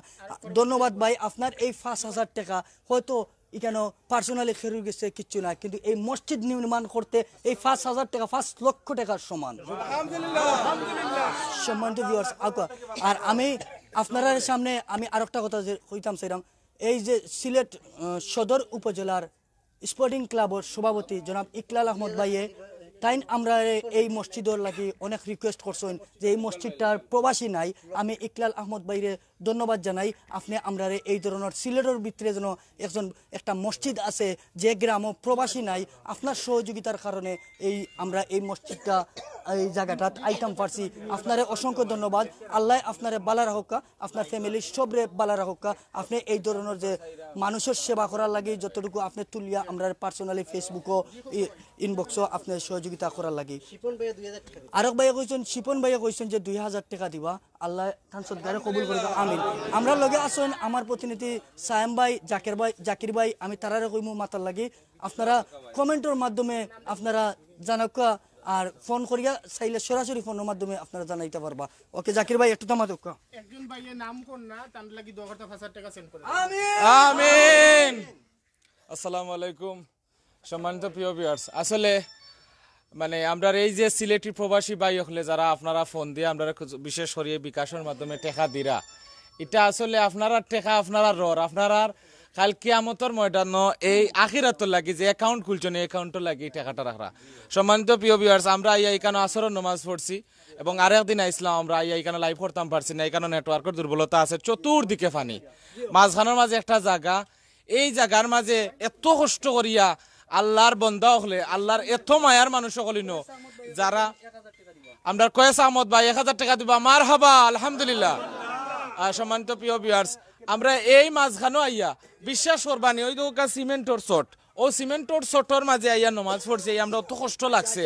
ধন্যবাদ ভাই আপনার এই 5000 টাকা হয়তো এখানে পার্সোনালি খেরু গেছে কিচ্ছু না কিন্তু এই মসজিদ নির্মাণ করতে এই 5000 টাকা 5 লক্ষ টাকার সমান। সম্মানিত ভিউয়ার্স আর আমি আপনার সামনে আমি আরেকটা কথা যে কইতাম সেরকম এই যে সিলেট সদর উপজেলার স্পোর্টিং ক্লাবের সভাপতি জনাব ইকলাল আহমদ ভাইয়ে তাই আমরা এই মসজিদের লাগি অনেক রিকোয়েস্ট করছেন যে এই মসজিদটার প্রবাসী নাই। আমি ইকলাল আহমদ ভাইরে ধন্যবাদ জানাই আপনি আমরা এই ধরনের সিলেটের ভিতরে যেন একটা মসজিদ আছে যে গ্রামও প্রবাসী নাই আপনার সহযোগিতার কারণে আমরা এই মসজিদটা এই জায়গাটাত আইতাম পারছি। আপনারে অসংখ্য ধন্যবাদ। আল্লাহ আপনারে বালা রাখুক আপনার ফ্যামিলির সবরে বালা রাখুক। আপনি এই ধরনের যে মানুষের সেবা করার লাগে যতটুকু আপনি তুলিয়া আমরা পার্সোনালি ফেসবুকও ইনবক্সও আপনার সহযোগিতা করার লাগে। আরেক ভাইয়া কইছেন শিপন ভাইয়া কইছেন যে 2000 টাকা দিবা আল্লাহ তান সদকারে কবুল করবে আমিন। আমরা লগে আছেন আমার প্রতিনিধি সায়েম ভাই জাকির ভাই আমি তারারে কইমু মাতার লাগি আপনারা কমেন্টের মাধ্যমে আপনারা জানাক আর ফোন করিয়া চাইলে সরাসরি ফোনের মাধ্যমে আপনারা জানাইতে পারবা। ওকে জাকির ভাই একটু থামা দক্কা একজন ভাইয়ের নাম কোন না তান লাগি 2000 টাকা সেন্ড করে আমিন। আসসালামু আলাইকুম সম্মানিত প্রিয় ভিউয়ার্স আসলে মানে আমরা এই যে সিলেটি প্রবাসী ভাই হলে যারা আপনারা ফোন দিয়ে আমরা বিশেষ করে বিকাশের মাধ্যমে টাকা দিরা এটা আসলে আপনারা টাকা আপনারা রর আপনারা কাল কিয়ামতের ময়দান এই আখিরাতর লাগি যে অ্যাকাউন্ট খুলছেন এই অ্যাকাউন্টর লাগি টাকাটা রাখা। সম্মানিত প্রিয় ভিউয়ার্স আমরা এখানে আসরের নামাজ পড়ছি এবং আরেকদিন আইসলাম আমরা এখানে লাইভ করতাম পারছি না এখানে নেটওয়ার্কের দুর্বলতা আছে চতুর্দিকে পানি মাঝখানের মাঝে একটা জায়গা এই জায়গার মাঝে এত কষ্ট করিয়া আল্লাহর বন্দা হলে আল্লাহর এত মায়ার মানুষ হলিনো যারা আমরা কয়েস আহমদ ভাই 1000 টাকা দিবা মারহাবা আলহামদুলিল্লাহ। সম্মানিত প্রিয় ভিউয়ার্স আমরা এই মাঝখানো আইয়া বিশ্বাস করবানি ওই দোকা সিমেন্টর শট ও সিমেন্টর শটর মাঝে আইয়া নামাজ পড়ছে আমরা অত কষ্ট লাগছে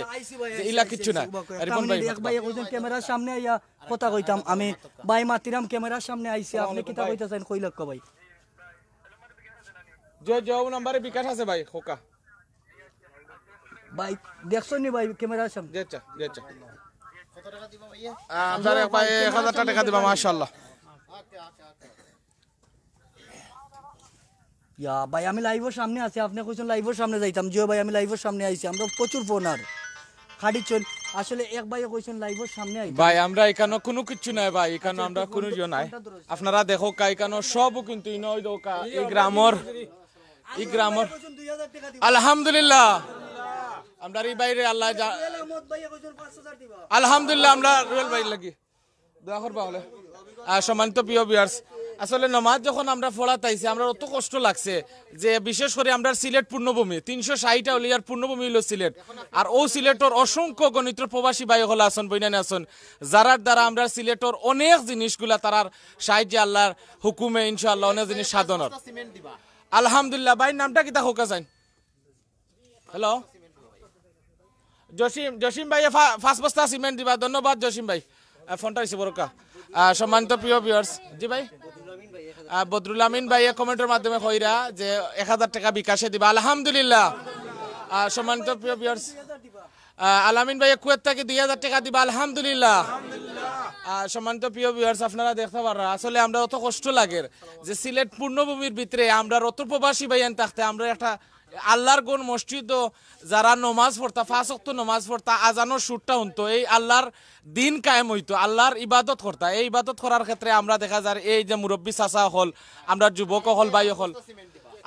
যে ইলা কিছু না। রিপন ভাই এক ভাই কইছেন ক্যামেরার সামনে আইয়া কথা কইতাম আমি ভাই মাতিরাম ক্যামেরার সামনে আইছে আপনি কিতা কইতাছেন কই লক্ষ ভাই যে নম্বরে বিকাশ আছে ভাই খোকা ভাই দেখছো নি ভাই ক্যামেরার সামনে যেচা কত টাকা দিবা ভাইয়া আমরা ভাই 1000 টাকা দিবা মাশাআল্লাহ। ইয়া ভাই আমি লাইভের সামনে আছি আপনি কইছেন লাইভের সামনে যাইতাম জিও ভাই আমি লাইভের সামনে আইছি আমরা প্রচুর ফোনার খাড়িছন আসলে এক ভাইয়া কইছেন লাইভের সামনে আইছি ভাই আমরা এখানে কোনো কিছু নাই ভাই এখানে আমরা কোনো জিও নাই আপনারা দেখো এখানে সব কিন্তু ইনই দোকা এই গ্রামর আলহামদুলিল্লাহ আমরা এই বাইরে আল্লাহ আলহামদুলিল্লাহ আমরা রুয়েল ভাই লাগি দোয়া করবা হলে। সম্মানিত প্রিয় ভিউয়ার্স আসলে নমাজ যখন আমরা ফলাতাইছি আমরা অত কষ্ট লাগছে যে বিশেষ করে আমরা সিলেট পূর্ণভূমি 360টা অলিয়ার পূর্ণভূমি হলো সিলেট আর ও সিলেটর অসংখ্য গণিত প্রবাসী ভাই হল আসন বইনানে আসন যারার দ্বারা আমরা সিলেটর অনেক জিনিসগুলা তারার সাহায্যে আল্লাহর হুকুমে ইনশাআল্লাহ অনেক জিনিস সাধনের আলহামদুলিল্লাহ ভাই নামটা কিতা হোকা যাই হ্যালো জসিম ভাই 5 বস্তা সিমেন্ট দিবা ধন্যবাদ জসিম ভাই ফোনটা হয়েছে বড়কা সম্মানিত প্রিয় ভিউয়ার্স জি ভাই বদরুল আমিন ভাই কমেন্টের মাধ্যমে কইরা যে 1000 টাকা বিকাশে দিবা আলহামদুলিল্লাহ সম্মানিত প্রিয় ভিউয়ার্স আলামিন ভাই কুয়েত থেকে 2000 টাকা দিবা আলহামদুলিল্লাহ সম্মানিত প্রিয় ভিউয়ার্স আপনারা দেখতে পারা আসলে আমরা অত কষ্ট লাগে যে সিলেট পূর্ণভূমির ভিতরে আমরা অত প্রবাসী ভাইয়ান থাকতে আমরা একটা আল্লাহর কোন মসজিদ যারা নমাজ পড়তা 5 ওয়াক্ত নমাজ পড়তা আজানোর সুরটা হতো এই আল্লাহর দিন কায়েম হইতো আল্লাহর ইবাদত করতা এই ইবাদত করার ক্ষেত্রে আমরা দেখা যায় এই যে মুরব্বী চাচা হল আমরা যুবক হল ভাই হল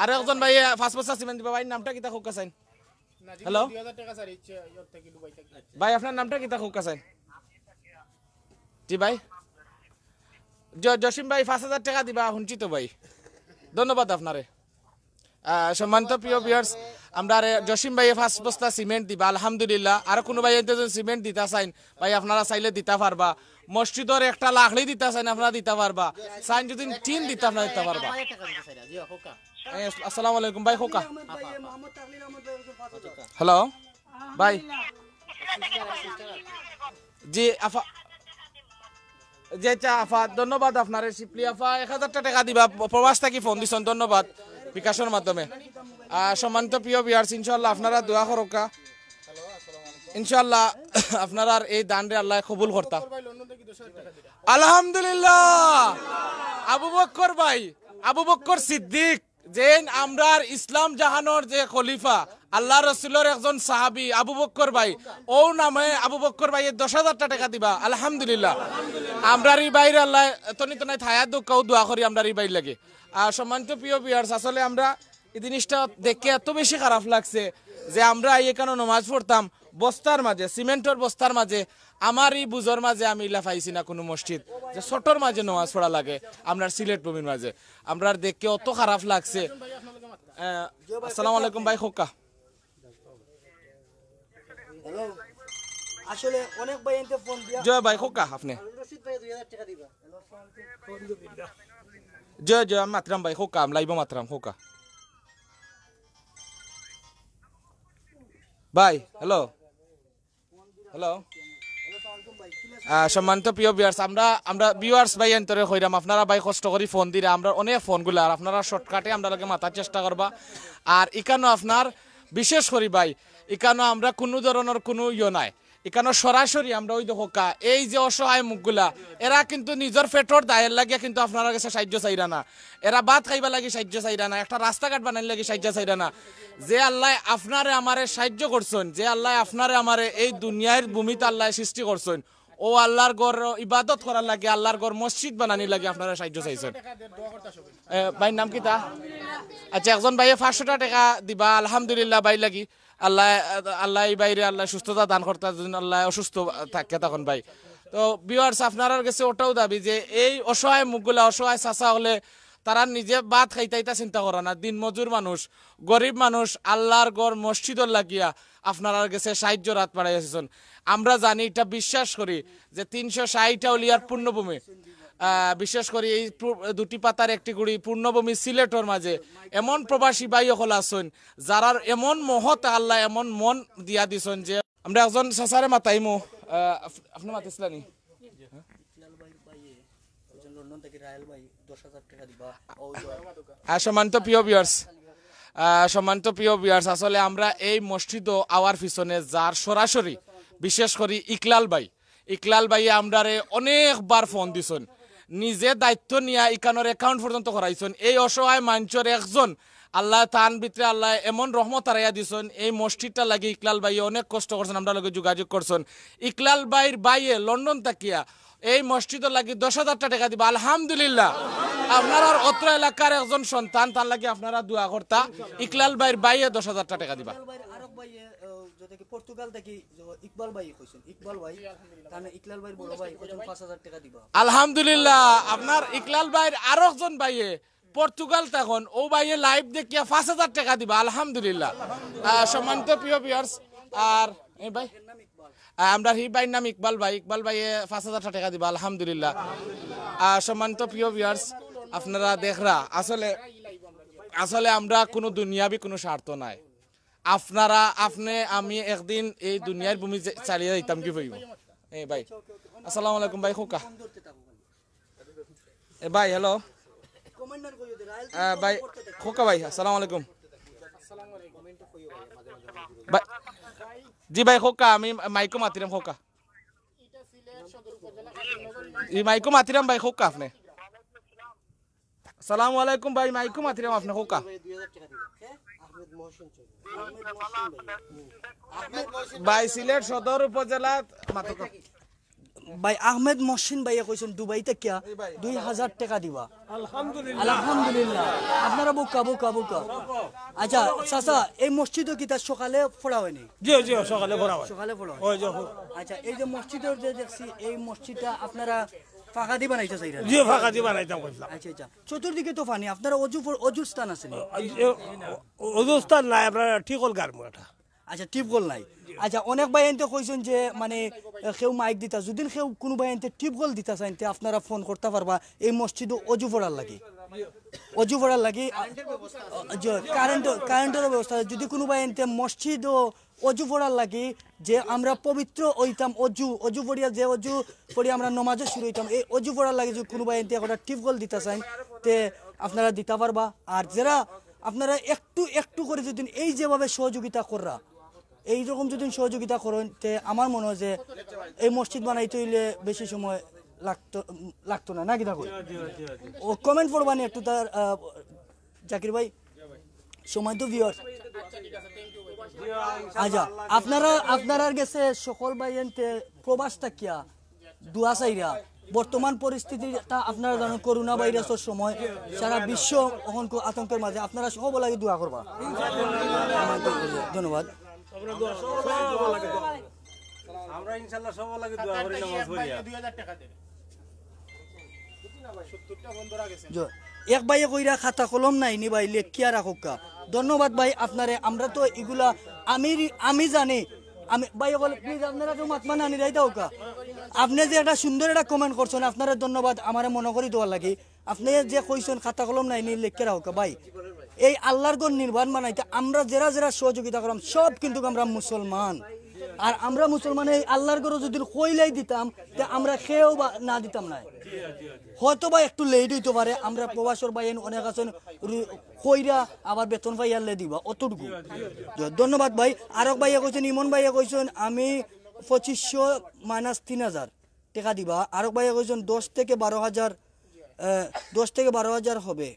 আর একজন ভাই 5 বস্তা সিমেন্ট দিবা ভাই নামটা কিতা হোক চাইন হ্যালো 2000 টাকা স্যার ইচ্ছে ইয়র থেকে দুবাই থেকে ভাই আপনার নামটা কিতা হোক চাইন জি ভাই জসিম ভাই 5000 টাকা দিবা শুনছি তো ভাই ধন্যবাদ আপনারে সম্মানিত প্রিয় ভিউয়ার্স আমরা জসিম ভাই 5 বস্তা সিমেন্ট দিবা আলহামদুলিল্লাহ আর কোনো ভাই যদি সিমেন্ট দিতা চাইন ভাই আপনারা চাইলে দিতে পারবা মসজিদের একটা লাখড়ি দিতা চাইন আপনারা দিতে পারবা চাইন যদি টিন দিতে আপনারা দিতে পারবা আসসালামু আলাইকুম ভাই হোকা হ্যালো ভাই জি আফা যে চা আফা ধন্যবাদ আপনারে শিপলি আফা 1000 টাকা দিবা প্রবাস থেকে ফোন দিছেন ধন্যবাদ বিকাশের মাধ্যমে সম্মানিত প্রিয় ভিউয়ার্স ইনশাআল্লাহ আপনারা দোয়া করোকা ইনশাআল্লাহ আপনারা এই দানরে আল্লাহ কবুল করতা আলহামদুলিল্লাহ আবু বকর সিদ্দিক যে আমরা ইসলাম জাহানোর যে খলিফা আল্লাহ রসুলের একজন সাহাবী আবু বকর ভাই ও নামে আবু বকর ভাই 10,000 টাকা দিবা আলহামদুলিল্লাহ আমরা রি বাইরে আল্লাহ তনি তনাই থায়া দুঃখও দোয়া করি আমরা রি বাইর লাগে আর সম্মানিত প্রিয় ভিউয়ার্স আসলে আমরা এই জিনিসটা দেখে এত বেশি খারাপ লাগছে যে আমরা এখানে নামাজ পড়তাম বস্তার মাঝে সিমেন্টের বস্তার মাঝে আমার এই বুঝর মাঝে আমি লাফাইছি না কোনো মসজিদ যে ছোটর মাঝে নামাজ পড়া লাগে আমরা সিলেট ভূমির মাঝে আমরা দেখে অত খারাপ লাগছে আসসালামু আলাইকুম ভাই খোকা হ্যালো আসলে অনেক ভাই এনতে ফোন দিয়া জয় ভাই খোকা আপনি জয় জয় মাতরাম ভাই খোকা লাইব মাতরাম খোকা ভাই হ্যালো হ্যালো সম্মানিত প্রিয় ভিউয়ার্স আমরা ভিউয়ার্স ভাই এন্তরে কইরাম আপনারা ভাই কষ্ট করে ফোন দিরা আমরা অনেক ফোনগুলো আর আপনারা শর্টকাটে আমরা লগে মাথার চেষ্টা করবা আর এখানে আপনার বিশেষ করি ভাই এখানে আমরা কোনো ধরনের কোনো নাই এখানে সরাসরি আমরা ওই দেখা এই যে অসহায় মুখগুলা এরা কিন্তু নিজের পেটর দায়ের লাগিয়া কিন্তু আপনারা কাছে সাহায্য চাইরা না এরা ভাত খাইবা লাগি সাহায্য চাইরা না একটা রাস্তাঘাট বানাইলে লাগি সাহায্য চাইরা না যে আল্লাহ আপনারে আমারে সাহায্য করছেন যে আল্লাহ আপনারে আমারে এই দুনিয়ার ভূমিতে আল্লাহ সৃষ্টি করছেন ও আল্লাহর ঘর ইবাদত করার লাগে আল্লাহর ঘর মসজিদ বানানি লাগে আপনারা সাহায্য চাইছেন ভাই নাম কি তা আচ্ছা একজন ভাইয়ে 500 টাকা দিবা আলহামদুলিল্লাহ ভাই লাগি আল্লাহ এই বাইরে আল্লাহ সুস্থতা দান করতে আল্লাহ অসুস্থ থাকে তখন ভাই তো ভিউয়ার্স আপনার কাছে ওটাও দাবি যে এই অসহায় মুখগুলা অসহায় চাচা হলে তারা নিজে ভাত খাইতে চিন্তা করে না দিন মজুর মানুষ গরিব মানুষ আল্লাহর ঘর মসজিদর লাগিয়া আপনার কাছে সাহায্য রাত পাড়াইছেন আমরা জানি এটা বিশ্বাস করি যে 360টা অলিয়ার পূর্ণভূমি বিশেষ করে এই দুটি পাতার একটি গুড়ি পূর্ণভূমি সিলেটর মাঝে এমন প্রবাসী ভাই হল আছেন যারা এমন মহৎ আল্লাহ এমন মন দিয়া দিছেন যে আমরা একজন চাচারে মাতাইমু আপনি মাতিছিলেন সম্মানিত প্রিয় ভিউয়ার্স আসলে আমরা এই মসজিদ আওয়ার পিছনে যার সরাসরি বিশেষ করে ইকলাল ভাই আমরারে অনেকবার ফোন দিছেন নিজে দায়িত্ব নিয়ে ইকানোর অ্যাকাউন্ট পর্যন্ত করাইছেন এই অসহায় মানুষের একজন আল্লাহ তান ভিতরে আল্লাহ এমন রহমত হারাইয়া দিছেন এই মসজিদটা লাগে ইকলাল ভাই অনেক কষ্ট করছেন আমরা লগে যোগাযোগ করছেন ইকলাল ভাইয়ের বাইয়ে লন্ডন তাকিয়া এই মসজিদের লাগি 10,000 টাকা দিবা আলহামদুলিল্লাহ আপনার অত্র এলাকার একজন সন্তান তার লাগে আপনারা দোয়া করতা ইকলাল ভাইয়ের বাইয়ে 10,000 টাকা দিবা কোথা থেকে পর্তুগাল থেকে ইকবাল ভাই কইছেন ইকবাল ভাই তাহলে ইকলাল ভাইয়ের বড় ভাই কইছেন 5000 টাকা দিবা আলহামদুলিল্লাহ আপনার ইকলাল ভাইয়ের আরো একজন ভাইয়ে পর্তুগাল তখন ও ভাইয়ে লাইভ দেখিয়া 5000 টাকা দিবা আলহামদুলিল্লাহ সম্মানিত প্রিয় ভিউয়ার্স আর এই ভাই আমরা হি ভাইয়ের নাম ইকবাল ভাইয়ে 5000 টাকা দিবা আলহামদুলিল্লাহ সম্মানিত প্রিয় ভিউয়ার্স আপনারা দেখরা আসলে আমরা কোনো দুনিয়াবি কোনো স্বার্থ নাই আপনারা আমি একদিন এই দুনিয়ার ভূমি চালিয়ে যাইতাম কি ভাইব এই ভাই আসসালামু আলাইকুম ভাই খোকা এ ভাই হ্যালো কমান্ডার কইও দে রাইল ভাই খোকা ভাই আসসালামু আলাইকুম ভাই জি ভাই খোকা আমি মাইকো মাতিরাম খোকা এই মাইকো মাতিরাম ভাই খোকা আপনি আসসালামু আলাইকুম ভাই মাইকো মাতিরাম আপনি খোকা ভাই সিলেট সদর উপজেলা ভাই আহমেদ মহসিন ভাইয়া কইছেন দুবাই থেকে 2000 টাকা দিবা আলহামদুলিল্লাহ আপনারা বুকা আচ্ছা চাচা এই মসজিদও কি তার সকালে পড়া হয়নি জি জি সকালে ভরা হয় সকালে পড়া হয় ওই যে আচ্ছা এই যে মসজিদের যে দেখছি এই মসজিদটা আপনারা ফাঁকা দিয়ে বানাইতে চাইরা জি ফাঁকা দিয়ে বানাইতাম কইছিলাম আচ্ছা চতুর্দিকে তো পানি আপনারা অজুর স্থান আছে নি অবস্থান নাই আপনার ঠিক হল গার্ম এটা আচ্ছা টিপগল নাই আচ্ছা অনেক ভাই এনতে কইছেন যে মানে কেউ মাইক দিতা যদি কেউ কোনো ভাই এনতে টিপগল দিতা চাইতে আপনারা ফোন করতে পারবা এই মসজিদ অজু পড়ার লাগি কারেন্টের ব্যবস্থা যদি কোনো ভাই এনতে মসজিদ অজু পড়ার লাগি যে আমরা পবিত্র হইতাম অজু পড়িয়া যে অজু পড়িয়া আমরা নমাজে শুরু হইতাম এই অজু পড়ার লাগি যদি কোনো ভাই এনতে একটা টিপগল দিতা চাইন তে আপনারা দিতে পারবা আর যারা আপনারা একটু করে যদি এই যেভাবে সহযোগিতা কররা এইরকম যদি সহযোগিতা করেন তে আমার মনে হয় যে এই মসজিদ বানাইতে হইলে বেশি সময় লাগতো না নাকি দেখো ও কমেন্ট পড়বানি একটু তার জাকির ভাই সময় তো ভিউয়ার্স আচ্ছা আপনারা গেছে সকল ভাইয়েনতে প্রবাস থাকিয়া দুয়া চাইরা বর্তমান পরিস্থিতিটা আপনারা জানেন করোনা ভাইরাসের সময় সারা বিশ্ব এখন আতঙ্কের মাঝে আপনারা সব লাগে দোয়া করবা ধন্যবাদ আমরা ইনশাআল্লাহ সব লাগে দোয়া করি নামাজ পড়ি 2000 টাকা দেন 70টা বন্ধরা গেছে এক ভাইয়ে কইরা খাতা কলম নাই নি ভাই লেখিয়া রাখুকা ধন্যবাদ ভাই আপনারে আমরা তো এগুলা আমি জানি আমি ভাই বলে প্লিজ আপনারা তো মাতমান আনি রাইতা হোকা আপনি যে একটা সুন্দর একটা কমেন্ট করছেন আপনারা ধন্যবাদ আমারে মনে করি দেওয়ার লাগে আপনি যে কইছেন খাতা কলম নাই নি লেখিয়া রাখুকা ভাই এই আল্লাহর গণ নির্বাণ বানাইতে আমরা যারা সহযোগিতা করলাম সব কিন্তু আমরা মুসলমান আর আমরা মুসলমান এই আল্লাহর গড় যদি কইলাই দিতাম তে আমরা খেয়েও না দিতাম না হয়তো বা একটু লেট হইতে পারে আমরা প্রবাসর ভাই অনেক আছেন কইরা আবার বেতন পাইয়ালে দিবা অতটুকু ধন্যবাদ ভাই আরেক ভাইয়া কইছেন ইমন ভাইয়া কইছেন আমি 2500 মাইনাস 3000 টাকা দিবা আরেক ভাইয়া কইছেন 10 থেকে 12000 হবে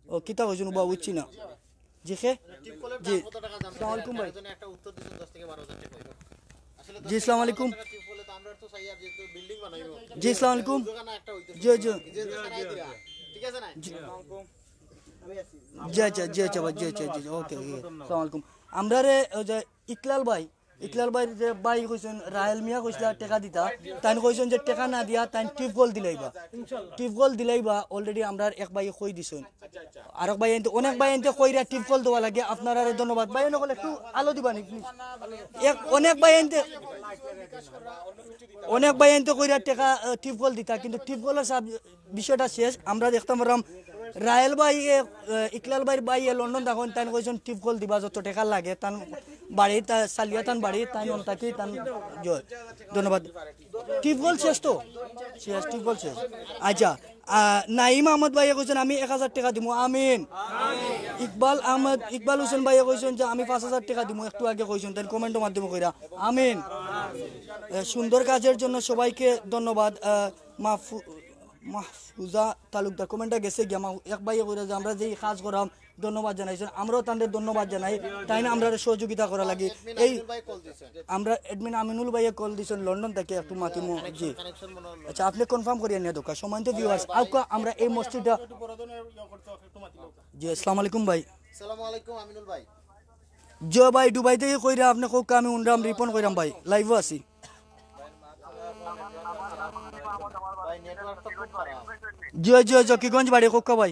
ও কিতা কইছেন বা বুঝছি না জি আসসালামু আলাইকুম ভাই একটা উত্তর দিছেন 10 থেকে 12000 টাকা আসলে জি আসসালামু আলাইকুম বলে তো আমরা তো চাই আর যে বিল্ডিং বানাইবো জি আসসালামু আলাইকুম দোকানে একটা হইতো জি ঠিক আছে না জি ভাই জি ওকে আসসালামু আলাইকুম আমরা রে যে ইকলাল ভাই যে ভাই কইছেন রাহেল মিয়া কইছলা টাকা দিতা তাই কইছেন যে টাকা না দিয়া তাই টিপগল দিলাইবা অলরেডি আমরা এক ভাই কই দিছেন আরেক ভাই অনেক ভাই কইরা টিপগল দেওয়া লাগে আপনারা ধন্যবাদ ভাই নকলে একটু আলো দিবানি প্লিজ অনেক ভাই কইরা টাকা টিপগল দিতা কিন্তু টিপগলের সব বিষয়টা শেষ আমরা দেখতাম পারলাম রাহেল ভাই ইকলাল ভাই লন্ডন তখন তাই কইছেন টিপগল দিবা যত টাকা লাগে তান বাড়ি সালিয়া তান বাড়ি তাই অন্তাকি তান ধন্যবাদ টিপগল শেষ তো টিপগল শেষ আচ্ছা নাইম আহমদ ভাইয়া কইছেন আমি 1000 টাকা দিব আমিন ইকবাল হোসেন ভাইয়া কইছেন যে আমি 5000 টাকা দিব একটু আগে কইছেন তাই কমেন্টের মাধ্যমে কইরা আমিন সুন্দর কাজের জন্য সবাইকে ধন্যবাদ মাহফুজা তালুকদার কমেন্টটা গেছে গিয়া এক ভাইয়া কইরা যে আমরা যে কাজ করাম ধন্যবাদ জানাইছেন আমরাও তাদের ধন্যবাদ জানাই তাই না আমরা সহযোগিতা করা লাগে এই আমরা অ্যাডমিন আমিনুল ভাইয়া কল দিয়েছেন লন্ডন থেকে একটু মাতিমু জি আচ্ছা আপনি কনফার্ম করিয়ে নিয়ে দোকা সময় তো ভিউয়ার্স আউকা আমরা এই মসজিদটা জি আসসালামু আলাইকুম ভাই আসসালামু আলাইকুম আমিনুল ভাই জয় ভাই দুবাই থেকে কইরা আপনি কোক আমি উনরাম রিপন কইরাম ভাই লাইভও আছি জয় জয় জকিগঞ্জ বাড়ি কোক ভাই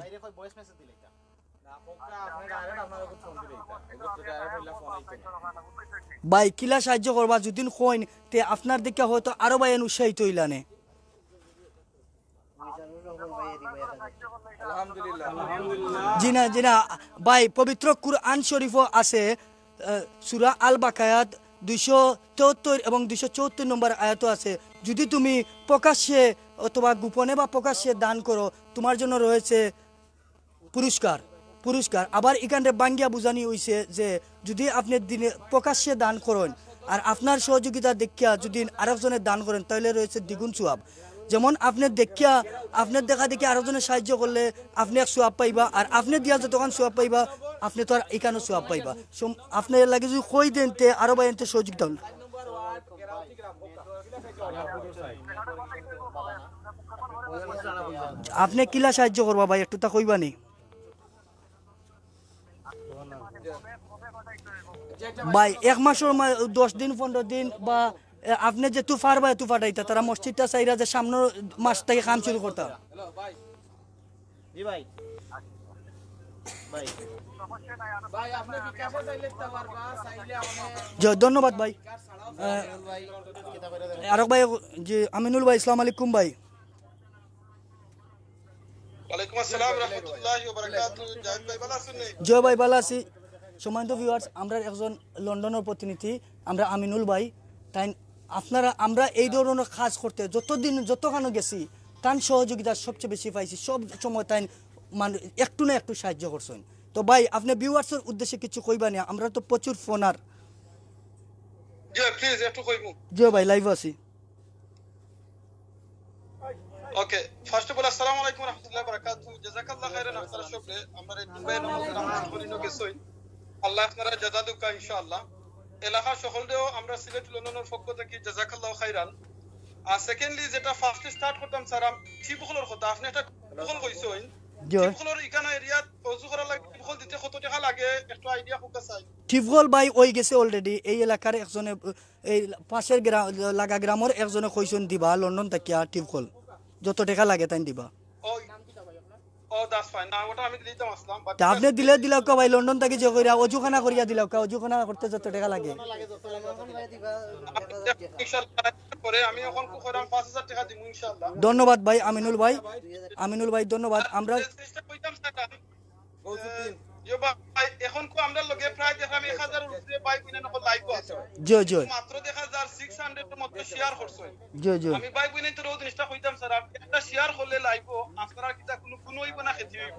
ভাই কিলা সাহায্য করবা যদি কইন তে আপনার দিকে হয়তো আরো ভাই উৎসাহিত হইলানে জি না ভাই পবিত্র কুরআন শরীফও আছে সূরা আল বাকায়াত 273 এবং 274 নম্বর আয়াতও আছে যদি তুমি প্রকাশ্যে অথবা গোপনে বা প্রকাশ্যে দান করো তোমার জন্য রয়েছে পুরস্কার আবার এখানে বাঙ্গিয়া বুঝানি হইছে যে যদি আপনি দিনে প্রকাশ্যে দান করেন আর আপনার সহযোগিতা দেখিয়া যদি আরেকজনের দান করেন তাহলে রয়েছে দ্বিগুণ সওয়াব যেমন আপনার দেখা দেখি আরেকজনের সাহায্য করলে আপনি এক সওয়াব পাইবা আর আপনি দিয়া যতক্ষণ সওয়াব পাইবা আপনি তো আর এখানেও সওয়াব পাইবা আপনার লাগে যদি কই দেন তে আরো বাইনতে সহযোগিতা হল আপনি কিলা সাহায্য করবা ভাই একটু তা কইবা নি ভাই 1 মাসের 10 দিন 15 দিন বা আপনি যে তুফার বা তুফাটাইতা তারা মসজিদটা চাইরা যে সামনের মাস থেকে কাম শুরু করতা ধন্যবাদ ভাই আরেক ভাই জি আমিনুল ভাই আসসালামু আলাইকুম ভাই ওয়ালাইকুম আসসালাম রাহমাতুল্লাহি ওয়া বারাকাতুহু জাহিদ ভাই ভালো আছেন জয় ভাই ভালো আছি সম্মানিত ভিউয়ার্স আমরা একজন লন্ডনের প্রতিনিধি আমরা আমিনুল ভাই তাই আমরা এই ধরনের কাজ করতে যতখানো গেছি তার সহযোগিতা সবচেয়ে বেশি পাইছি সব সময় তাই একটু না একটু সাহায্য করছেন তো ভাই আপনি ভিউয়ার্সের উদ্দেশ্যে কিছু কইবা না আমরা তো প্রচুর ফোনার জি প্লিজ একটু কইমু জি ভাই লাইভ আছি ওকে ফার্স্ট অফ অল আসসালামু আলাইকুম ওয়া রাহমাতুল্লাহি ওয়া বারাকাতুহু জাযাকাল্লাহু খাইরান আপনারা সবরে আমরা দুবাই নামাজ পড়িনো গেছই আল্লাহ আপনারা জাযা দুকা ইনশাআল্লাহ এলাকা সকলদেও আমরা সিলেট লন্ডনের পক্ষ থেকে জাযাকাল্লাহু খাইরান আর সেকেন্ডলি যেটা ফার্স্ট স্টার্ট করতাম স্যার টিপখলর কথা আপনি একটা টিপখল কইছই টিপখলর ইকানা এরিয়া ওযু করা লাগে টিপখল দিতে কত টাকা লাগে একটু আইডিয়া হোক চাই টিপখল ভাই ওই গেছে অলরেডি এই এলাকার একজনে এই পাশের লাগা গ্রামের একজনে কইছন দিবা লন্ডন থেকে টিপখল যত টাকা লাগে তাই দিবা ও দ্যাটস ফাইন না ওটা আমি দিতাম আসলাম বাট আপনি দিলাও কা ভাই লন্ডন থেকে যে কইরা অজুখানা করিয়া দিলাও কা অজুখানা করতে যত টাকা লাগে ইনশাআল্লাহ পরে আমি এখন কইরাম 5000 টাকা দিমু ইনশাআল্লাহ ধন্যবাদ ভাই আমিনুল ভাই ধন্যবাদ আমরা কইতাম স্যার ভাই এখন কো আমরা লগে প্রায় দেখলাম 1000 এর উপরে বাইক কিনে নকল লাইভ আছে জি মাত্র দেখা যার 600 এর মধ্যে শেয়ার করছই জি আমি বাইক কিনে তো রোজ জিনিসটা কইতাম স্যার একটা শেয়ার হলে লাইভও আপনারা কিটা কোনো হইব না ক্ষতি হইব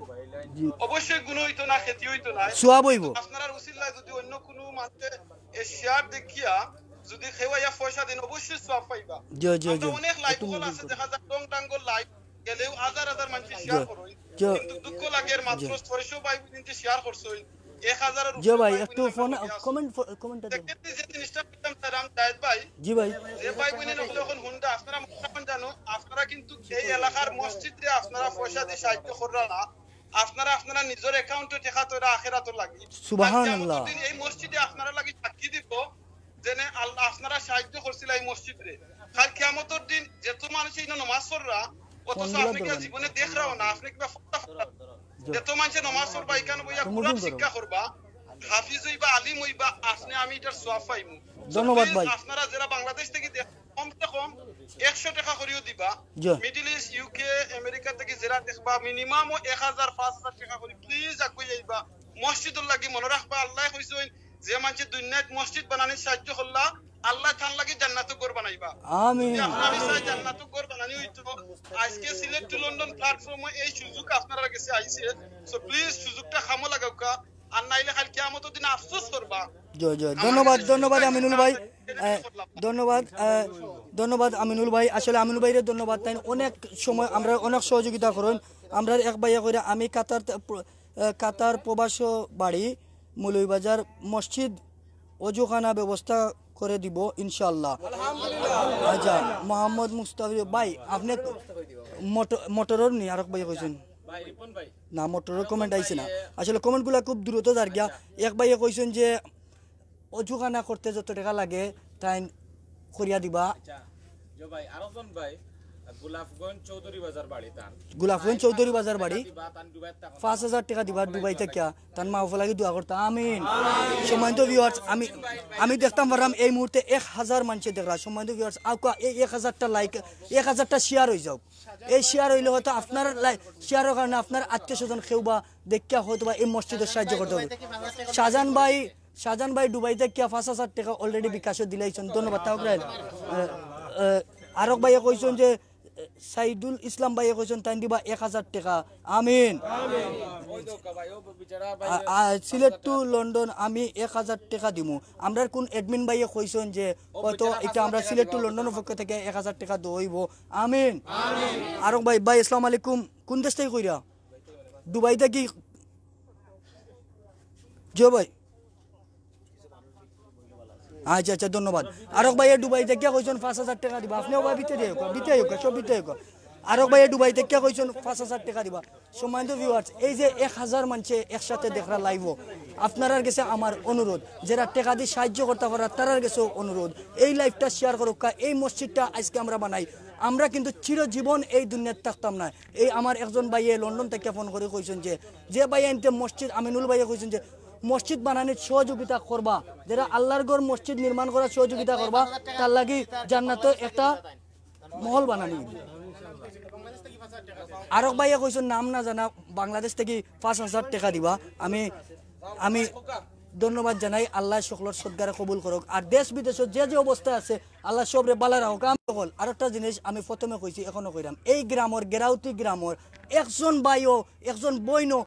অবশ্যই গুণ হইতো না ক্ষতি হইতো না সওয়াব হইব আপনারা উসিল্লাহ যদি অন্য কোনো মানুষে এই শেয়ার দেখিয়া যদি খেওয়াইয়া পয়সা দেন অবশ্যই সওয়াব পাইবা জি অনেক লাইভ হল আছে দেখা যায় টং টাঙ্গল লাইভ গেলেও হাজার মানুষ শেয়ার করই কিন্তু দুঃখ লাগে মাত্র 600 বাইক কিনতে শেয়ার করছই 1000 এর জি ভাই একটু ফোন কমেন্ট দেখতে যে জিনিসটা কইতাম স্যার জায়েদ ভাই জি ভাই যে ভাই বইনে নকলে এখন হুন্ডা আপনারা মনে জানো আপনারা কিন্তু এই এলাকার মসজিদে আপনারা পয়সা দিয়ে সাহায্য কররা না আপনারা নিজের অ্যাকাউন্টে টাকা তোরা আখিরাতর লাগি সুবহানাল্লাহ এই মসজিদে আপনারা লাগি সাক্ষী দিব যে আল্লাহ আপনারা সাহায্য করছিল এই মসজিদে কাল কিয়ামতের দিন যত মানুষ এই নামাজ পড়রা অথচ আপনি কি জীবনে দেখরাও না আপনি কিবা যত মানুষ নামাজ পড়বা এখানে বইয়া কোরআন শিক্ষা করবা হাফিজ হইবা আলিম হইবা আপনি আমি এটার সওয়াব পাইমু ধন্যবাদ ভাই আপনারা যারা বাংলাদেশ থেকে কমতে কম 100 টাকা করিও দিবা মিডল ইস্ট ইউকে আমেরিকা থেকে যারা দেখবা মিনিমাম 1000 5000 টাকা করি প্লিজ আগুই যাইবা মসজিদুল লাগি মনে রাখবা আল্লাহ কইছেন যে মানুষ দুনিয়াত মসজিদ বানানি সাহায্য করলা আল্লাহ তার লাগি জান্নাত ঘর বানাইবা আমিন আপনারা চাই জান্নাত ঘর বানানি হইতো আজকে সিলেট টু লন্ডন প্ল্যাটফর্মে এই সুযোগ আপনারা কাছে আইছে সো প্লিজ সুযোগটা খামো লাগাওকা আর নাইলে কাল কিয়ামতের দিন আফসোস করবা ধন্যবাদ আমিনুল ভাই ধন্যবাদ আমিনুল ভাই আসলে আমিনুল ভাইরে ধন্যবাদ তাই অনেক সময় আমরা অনেক সহযোগিতা করেন আমরা এক ভাইয়া করে আমি কাতার প্রবাস বাড়ি মৌলভীবাজার মসজিদ অজুখানা ব্যবস্থা করে দিব ইনশাআল্লাহ আচ্ছা মোহাম্মদ মুস্তাফি ভাই আপনি মোটরের নি আরেক ভাই কইছেন না মোটরের কমেন্ট আইছে না আসলে কমেন্টগুলো খুব দ্রুত যার গিয়া এক ভাইয়ে কইছেন যে অজুখানা করতে যত টাকা লাগে তাই করিয়া দিবা। ভাই আরেকজন ভাই গোলাপগঞ্জ চৌধুরী বাজার বাড়ি তান, গোলাপগঞ্জ চৌধুরী বাজার বাড়ি 5,000 টাকা দিবা দুবাই থেকে, তার মা বাবা লাগি দোয়া করতে আমিন। সম্মানিত ভিউয়ার্স, আমি দেখতাম পারলাম এই মুহূর্তে 1,000 মানুষে দেখলা। সম্মানিত ভিউয়ার্স, এই 1,000টা লাইক 1,000টা শেয়ার হয়ে যাও। এই শেয়ার হইলে হয়তো আপনার শেয়ারের কারণে আপনার আত্মীয় স্বজন কেউ বা দেখিয়া হয়তো বা এই মসজিদের সাহায্য করতে হবে। শাহজাহান ভাই দুবাই থেকে 5,000 টাকা অলরেডি বিকাশে দিলাইছেন, ধন্যবাদ। আরক ভাইয়ে কইছেন যে সাইদুল ইসলাম ভাইয়ে কইছেন তাই দিবা 1,000 টাকা আমিন। সিলেট টু লন্ডন আমি 1,000 টাকা দিমু। আমরা কোন এডমিন ভাইয়ে কইছেন যে হয়তো এটা আমরা সিলেট টু লন্ডনের পক্ষ থেকে 1,000 টাকা দইব আমিন। আরক ভাই আসসালামু আলাইকুম, কোন দেশ থেকে কইরা? দুবাই থেকে। জয় ভাই, আচ্ছা আচ্ছা ধন্যবাদ। আরক ভাইয়ে দুবাই থেকে কইছেন 5,000 টাকা দিবা। আপনিও ভাই বিতে হোক। আরক ভাইয়ে দুবাই থেকে কইছেন 5,000 টাকা দিবা। সম্মানিত ভিউয়ার্স, এই যে 1,000 মানুষে একসাথে দেখা লাইভ, আপনার কাছে আমার অনুরোধ, যারা টাকা দিয়ে সাহায্য করতে পারা তার কাছেও অনুরোধ, এই লাইভটা শেয়ার করুক। এই মসজিদটা আজকে আমরা বানাই, আমরা কিন্তু চিরজীবন এই দুনিয়াতে থাকতাম না। এই আমার একজন ভাইয়ে লন্ডন থেকে ফোন করে কইছেন যে ভাই এনতে মসজিদ, আমিনুল ভাইয়ে কইছেন যে মসজিদ বানানোর সহযোগিতা করবা, যারা আল্লাহর ঘর মসজিদ নির্মাণ করার সহযোগিতা করবা, তার লাগি জান্নাতে একটা মহল বানানি। আরক ভাইয়া কইছেন নাম না জানা বাংলাদেশ থেকে 5,000 টাকা দিবা। আমি ধন্যবাদ জানাই। আল্লাহ সকলের সদগারে কবুল করুক। আর দেশ বিদেশে যে অবস্থা আছে আল্লাহ সবরে বালা রাখুক। আর একটা জিনিস আমি প্রথমে কইছি এখনো কইরাম, এই গ্রামের গেরাউতি গ্রামের একজন ভাইও একজন বইনও